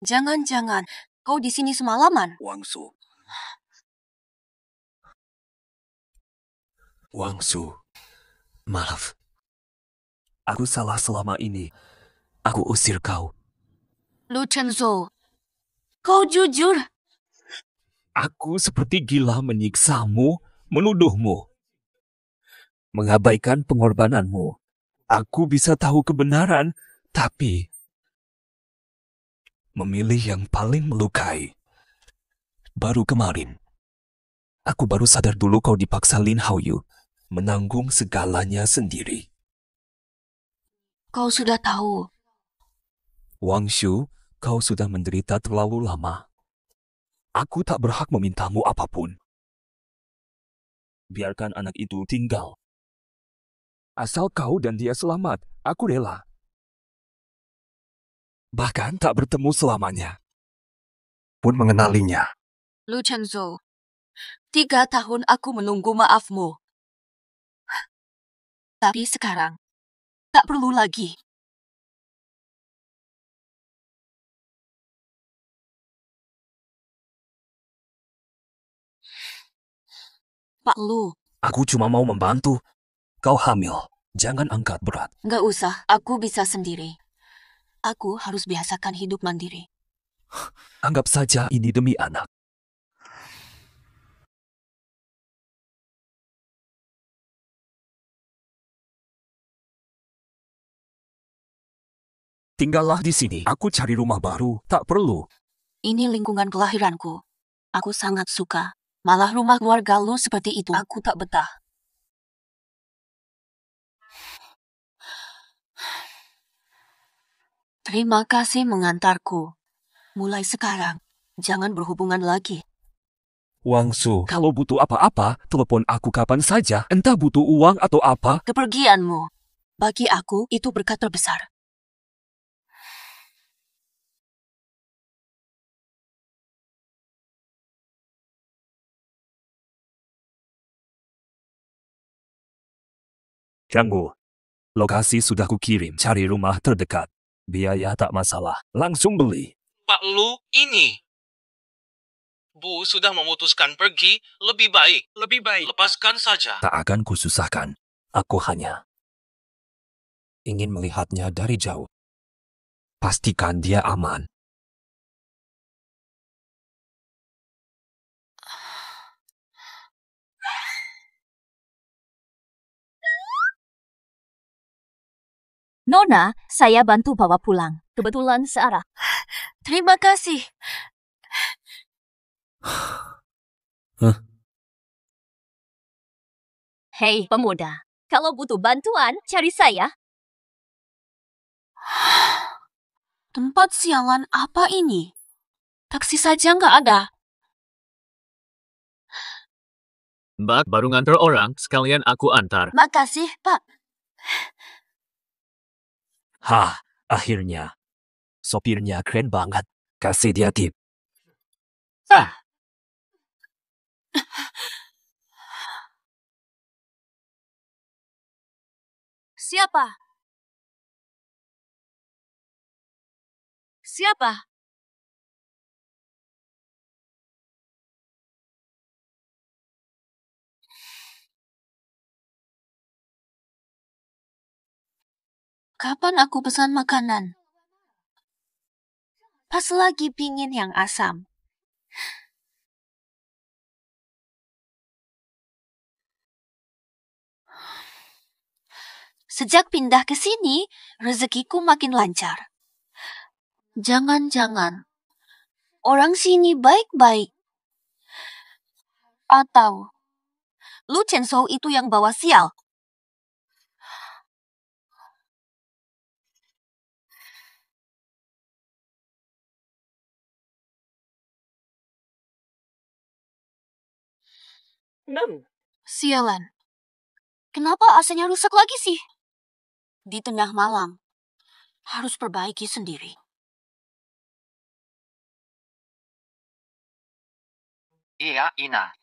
Speaker 1: Jangan-jangan kau di sini semalaman.
Speaker 4: Wangshu, maaf. Aku salah selama ini. Aku usir kau.
Speaker 1: Lu Chenzhou, kau jujur.
Speaker 5: Aku seperti gila menyiksamu, menuduhmu.
Speaker 4: Mengabaikan pengorbananmu.
Speaker 5: Aku bisa tahu kebenaran, tapi
Speaker 4: memilih yang paling melukai. Baru kemarin, aku baru sadar dulu kau dipaksa Lin Haoyu menanggung segalanya sendiri.
Speaker 1: Kau sudah tahu.
Speaker 4: Wangshu, kau sudah menderita terlalu lama.
Speaker 5: aku tak berhak memintamu apapun.
Speaker 4: Biarkan anak itu tinggal.
Speaker 5: Asal kau dan dia selamat, aku rela. Bahkan tak bertemu selamanya. Pun mengenalinya.
Speaker 1: Lu Chenzhou, 3 tahun aku menunggu maafmu. Tapi sekarang, tak perlu lagi. Pak Lu.
Speaker 4: Aku cuma mau membantu. Kau hamil, jangan angkat berat.
Speaker 1: Nggak usah, aku bisa sendiri. Aku harus biasakan hidup mandiri.
Speaker 4: Anggap saja ini demi anak. Tinggallah di sini. Aku cari rumah baru. Tak perlu.
Speaker 1: Ini lingkungan kelahiranku. Aku sangat suka. Malah rumah keluarga lu seperti itu. Aku tak betah. Terima kasih mengantarku. Mulai sekarang, jangan berhubungan lagi.
Speaker 4: Wangsu, kalau butuh apa-apa, telepon aku kapan saja. Entah butuh uang atau apa.
Speaker 1: Kepergianmu, bagi aku itu berkat terbesar.
Speaker 4: Ganggu. Lokasi sudah kukirim. Cari rumah terdekat. Biaya tak masalah. Langsung beli.
Speaker 6: Pak Lu, ini. Bu sudah memutuskan pergi, lebih baik lepaskan saja.
Speaker 4: Tak akan kususahkan. Aku hanya ingin melihatnya dari jauh. Pastikan dia aman.
Speaker 12: Nona, saya bantu bawa pulang. Kebetulan searah.
Speaker 1: Terima kasih.
Speaker 12: Hei, pemuda. Kalau butuh bantuan, cari saya.
Speaker 1: Tempat sialan apa ini? Taksi saja nggak ada.
Speaker 9: Mbak baru nganter orang, sekalian aku antar.
Speaker 1: Makasih, Pak.
Speaker 4: Hah, akhirnya. Sopirnya keren banget. Kasih dia tip.
Speaker 1: Siapa? Siapa? Kapan aku pesan makanan? Pas lagi pingin yang asam. Sejak pindah ke sini, rezekiku makin lancar. Jangan-jangan orang sini baik-baik. Atau Lu Chenshou itu yang bawa sial. Sialan. Kenapa AC-nya rusak lagi sih? Di tengah malam. Harus perbaiki sendiri.
Speaker 14: Iya, Ina.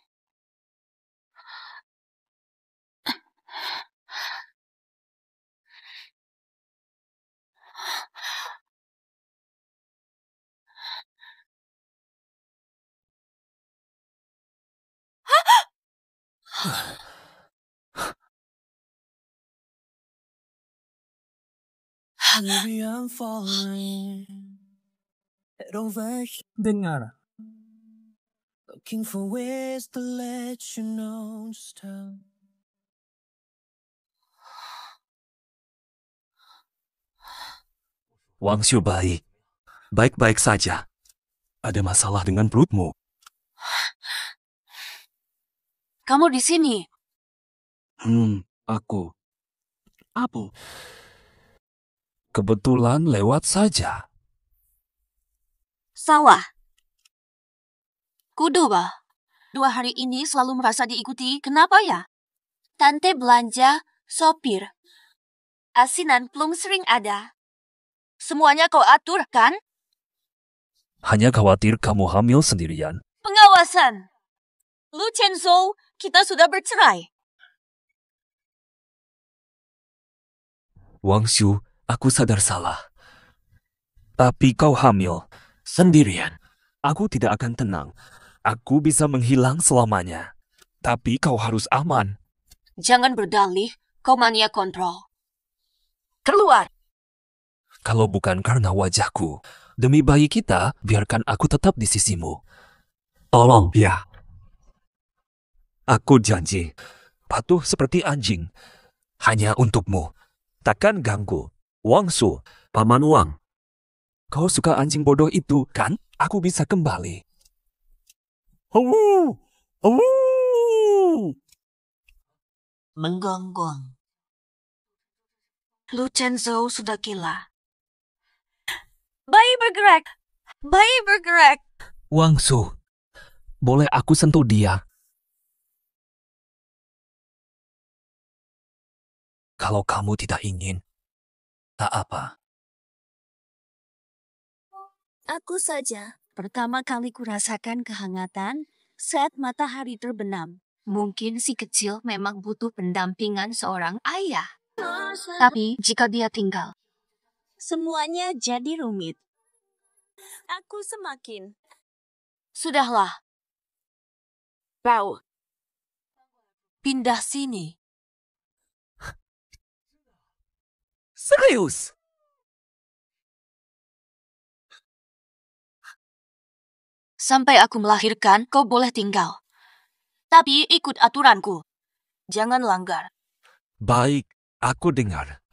Speaker 8: Maybe I'm falling head over
Speaker 15: Dengar.
Speaker 8: looking for ways to let you know just how.
Speaker 4: Wangsu baik. Baik-baik saja. Ada masalah dengan perutmu.
Speaker 1: Kamu di sini.
Speaker 4: Aku. Apa? Kebetulan lewat saja.
Speaker 1: Salah. Kudu, Bah. 2 hari ini selalu merasa diikuti. Kenapa ya? Tante belanja, sopir. Asinan belum sering ada. Semuanya kau atur, kan?
Speaker 4: Hanya khawatir kamu hamil sendirian.
Speaker 1: Pengawasan. Lu Chenshou, kita sudah bercerai.
Speaker 4: Wangsu, aku sadar salah. Tapi kau hamil. Sendirian. Aku tidak akan tenang. Aku bisa menghilang selamanya. Tapi kau harus aman.
Speaker 1: Jangan berdalih, kau mania kontrol. Keluar.
Speaker 4: Kalau bukan karena wajahku, demi bayi kita, biarkan aku tetap di sisimu. Tolong, ya. Aku janji, patuh seperti anjing. Hanya untukmu. Takkan ganggu. Wangsu, Paman Wang. Kau suka anjing bodoh itu, kan? Aku bisa kembali.
Speaker 1: Menggonggong. Lu Chenzo sudah gila.
Speaker 2: Bayi bergerak! Bayi bergerak!
Speaker 4: Wangsu, boleh aku sentuh dia? Kalau kamu tidak ingin, tak apa.
Speaker 12: Aku saja. Pertama kali kurasakan kehangatan saat matahari terbenam. Mungkin si kecil memang butuh pendampingan seorang ayah. Tapi jika dia tinggal, semuanya jadi rumit. Aku semakin.
Speaker 1: Sudahlah. Kau. Pindah sini.
Speaker 4: Serius?
Speaker 1: Sampai aku melahirkan, kau boleh tinggal. Tapi ikut aturanku. Jangan langgar.
Speaker 4: Baik, aku dengar.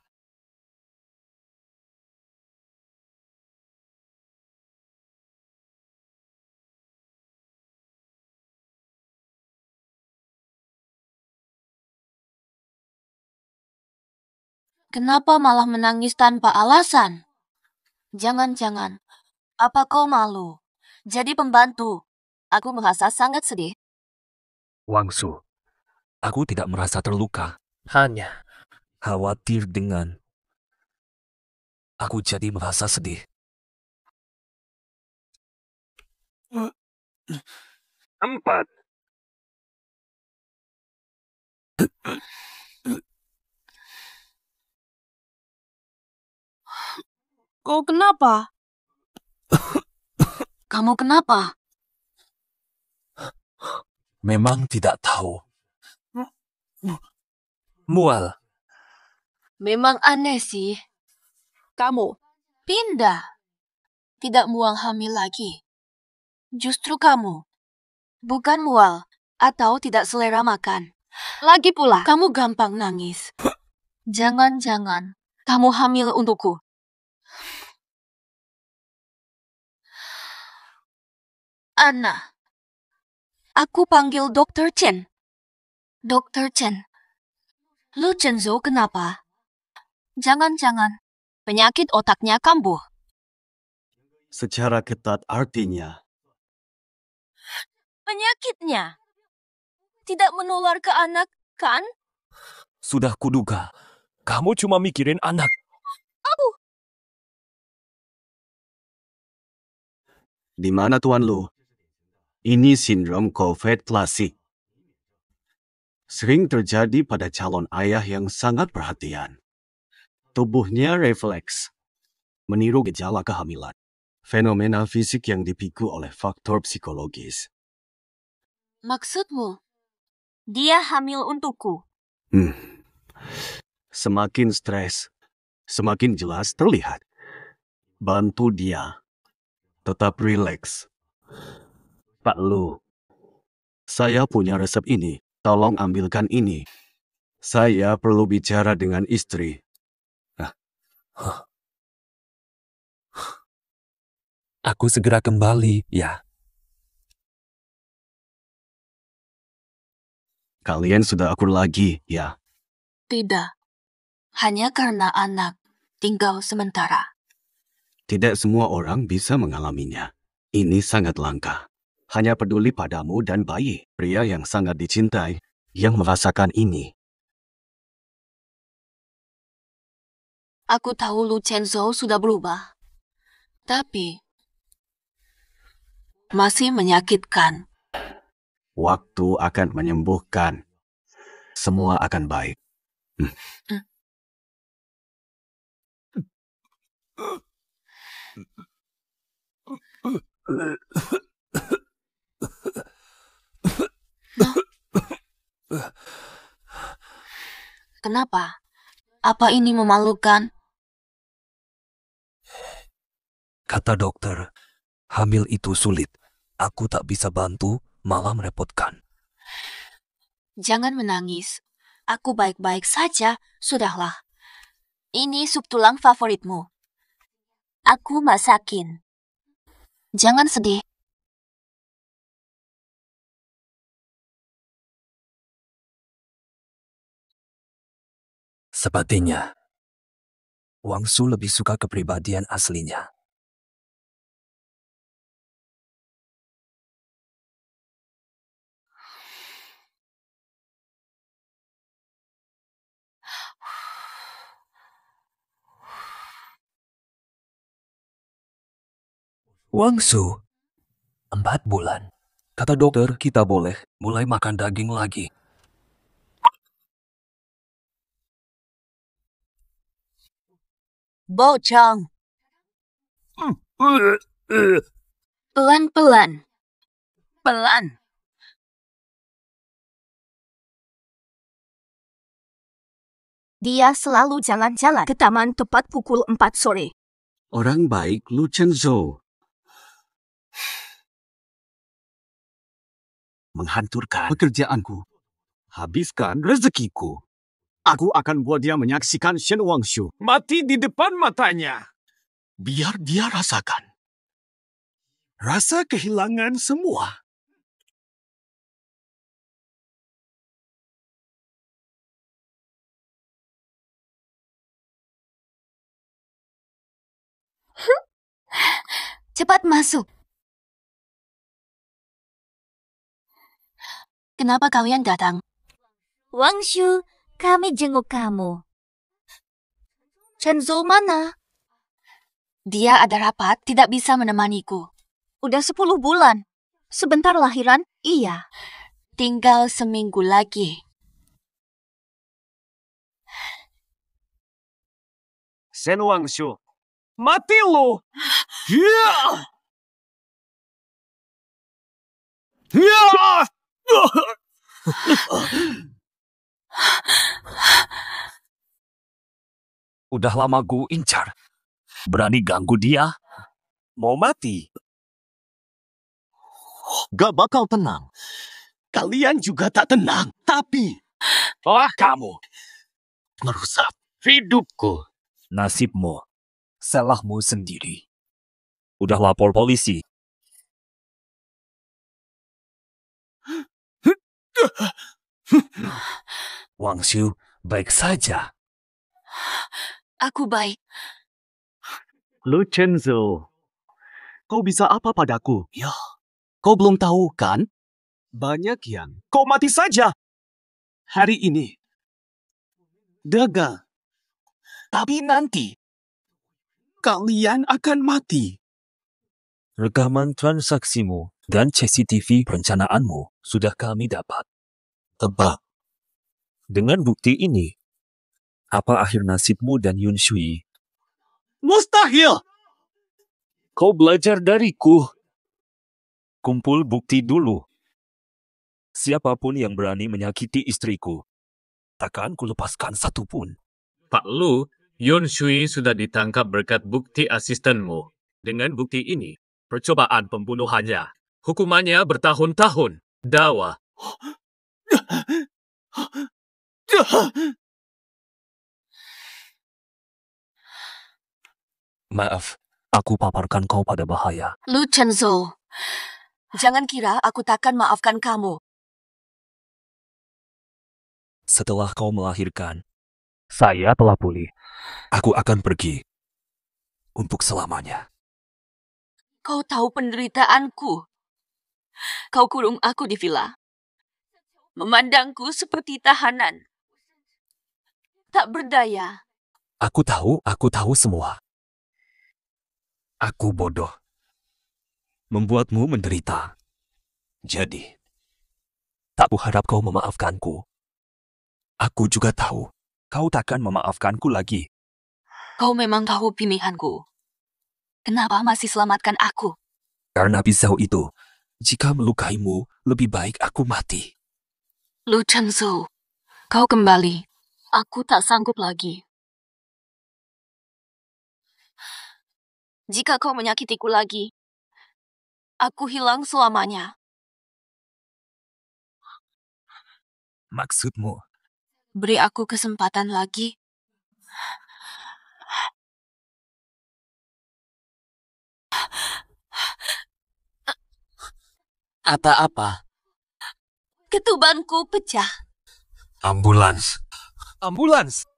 Speaker 1: Kenapa malah menangis tanpa alasan? Jangan-jangan. Apa kau malu? Jadi pembantu. Aku merasa sangat sedih.
Speaker 4: Wangsu, aku tidak merasa terluka.
Speaker 11: Hanya
Speaker 4: Khawatir dengan... Aku jadi merasa sedih.
Speaker 5: Empat.
Speaker 1: Kau kenapa? Kamu kenapa?
Speaker 4: Memang tidak tahu. Mual.
Speaker 1: Memang aneh sih. Kamu pindah. Tidak mual hamil lagi. Justru kamu. Bukan mual atau tidak selera makan. Lagi pula, kamu gampang nangis. Jangan-jangan kamu hamil untukku. Anna. Aku panggil Dr. Chen. Dr. Chen. Lu Chenzo kenapa? Jangan-jangan penyakit otaknya kambuh.
Speaker 10: Secara ketat artinya,
Speaker 2: Penyakitnya tidak menular ke anak, kan?
Speaker 4: Sudah kuduga. Kamu cuma mikirin anak.
Speaker 10: di mana Tuan Lu? Ini sindrom COVID klasik. Sering terjadi pada calon ayah yang sangat perhatian. Tubuhnya refleks, meniru gejala kehamilan. Fenomena fisik yang dipicu oleh faktor psikologis.
Speaker 1: Maksudmu, dia hamil untukku.
Speaker 10: Semakin stres, semakin jelas terlihat. Bantu dia. Tetap rileks. Pak Lu, saya punya resep ini. Tolong ambilkan ini. Saya perlu bicara dengan istri.
Speaker 4: Aku segera kembali, ya.
Speaker 10: Kalian sudah akur lagi, ya?
Speaker 1: Tidak. Hanya karena anak tinggal sementara.
Speaker 10: Tidak semua orang bisa mengalaminya. Ini sangat langka. Hanya peduli padamu dan bayi, pria yang sangat dicintai, yang merasakan ini.
Speaker 1: Aku tahu Lu Chenzo sudah berubah. Tapi masih menyakitkan.
Speaker 10: Waktu akan menyembuhkan. Semua akan baik.
Speaker 1: Kenapa? Apa ini memalukan?
Speaker 4: Kata dokter, hamil itu sulit. Aku tak bisa bantu, malah merepotkan.
Speaker 1: Jangan menangis. Aku baik-baik saja. Sudahlah. Ini sup tulang favoritmu. Aku masakin. Jangan sedih.
Speaker 4: Sepertinya, Wang Su lebih suka kepribadian aslinya. Wang Su, 4 bulan. Kata dokter, kita boleh mulai makan daging lagi.
Speaker 2: Bocang.
Speaker 1: Pelan-pelan.
Speaker 2: Pelan.
Speaker 3: Dia selalu jalan-jalan ke taman tepat pukul 4 sore.
Speaker 10: Orang baik Lu Chenzo. Menghancurkan pekerjaanku. Habiskan rezekiku. Aku akan buat dia menyaksikan Shen Wangshu.
Speaker 5: Mati di depan matanya.
Speaker 10: Biar dia rasakan. Rasa kehilangan semua.
Speaker 1: Cepat masuk. Kenapa kalian datang?
Speaker 12: Wangshu, kami jenguk kamu.
Speaker 3: Chenzo mana?
Speaker 1: Dia ada rapat, tidak bisa menemaniku.
Speaker 3: Udah 10 bulan. Sebentar lahiran, iya.
Speaker 1: Tinggal seminggu lagi.
Speaker 5: Shen Wangshu. Mati lu! Ya! Ya!
Speaker 4: Udah lama gue incar. Berani ganggu dia?
Speaker 5: Mau mati?
Speaker 10: Gak bakal tenang. Kalian juga tak tenang. Tapi... kamu merusak hidupku.
Speaker 4: Nasibmu. Salahmu sendiri. Udah lapor polisi. Wang Shu baik saja.
Speaker 1: Aku baik.
Speaker 10: Lu Chenzo. Kau bisa apa padaku? Ya. Kau belum tahu kan? Banyak yang... Kau mati saja. Hari ini. Dagang. Tapi nanti. Kalian akan mati.
Speaker 4: Rekaman transaksimu dan CCTV perencanaanmu sudah kami dapat.
Speaker 10: Tebak.
Speaker 4: Dengan bukti ini, apa akhir nasibmu dan Yun Shui?
Speaker 10: Mustahil!
Speaker 4: Kau belajar dariku. Kumpul bukti dulu. Siapapun yang berani menyakiti istriku, takkan kulepaskan satupun.
Speaker 9: Pak Lu, Yun Shui sudah ditangkap berkat bukti asistenmu. Dengan bukti ini, percobaan pembunuhannya. Hukumannya bertahun-tahun. Dawa.
Speaker 4: Maaf, aku paparkan kau pada bahaya.
Speaker 1: Lu Chenzo, jangan kira aku takkan maafkan kamu.
Speaker 4: Setelah kau melahirkan, saya telah pulih. Aku akan pergi. Untuk selamanya.
Speaker 1: Kau tahu penderitaanku. Kau kurung aku di villa. Memandangku seperti tahanan. Tak berdaya.
Speaker 4: Aku tahu semua. Aku bodoh. Membuatmu menderita. Jadi, tak kuharap kau memaafkanku. Aku juga tahu, kau takkan memaafkanku lagi.
Speaker 1: Kau memang tahu pilihanku. Kenapa masih selamatkan aku?
Speaker 4: Karena pisau itu, jika melukaimu, lebih baik aku mati.
Speaker 1: Lu Chenzo, kau kembali. Aku tak sanggup lagi. Jika kau menyakitiku lagi, aku hilang selamanya.
Speaker 4: Maksudmu?
Speaker 1: Beri aku kesempatan lagi.
Speaker 4: Apa-apa?
Speaker 2: Ketubanku pecah.
Speaker 4: Ambulans. Ambulans!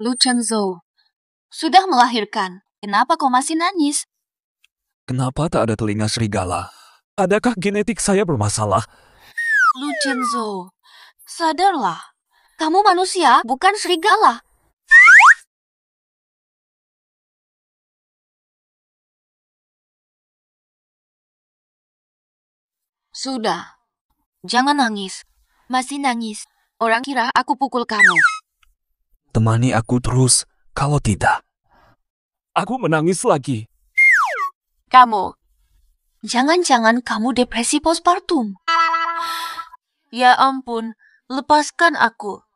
Speaker 2: Lu Chenzhou sudah melahirkan. Kenapa kau masih nangis?
Speaker 5: Kenapa tak ada telinga serigala? Adakah genetik saya bermasalah?
Speaker 2: Lu Chenzhou, sadarlah. Kamu manusia, bukan serigala. Sudah. Jangan nangis. Masih nangis. Orang kira aku pukul kamu.
Speaker 5: Temani aku terus, kalau tidak. Aku menangis lagi.
Speaker 2: Kamu. Jangan-jangan kamu depresi postpartum. Ya ampun, lepaskan aku.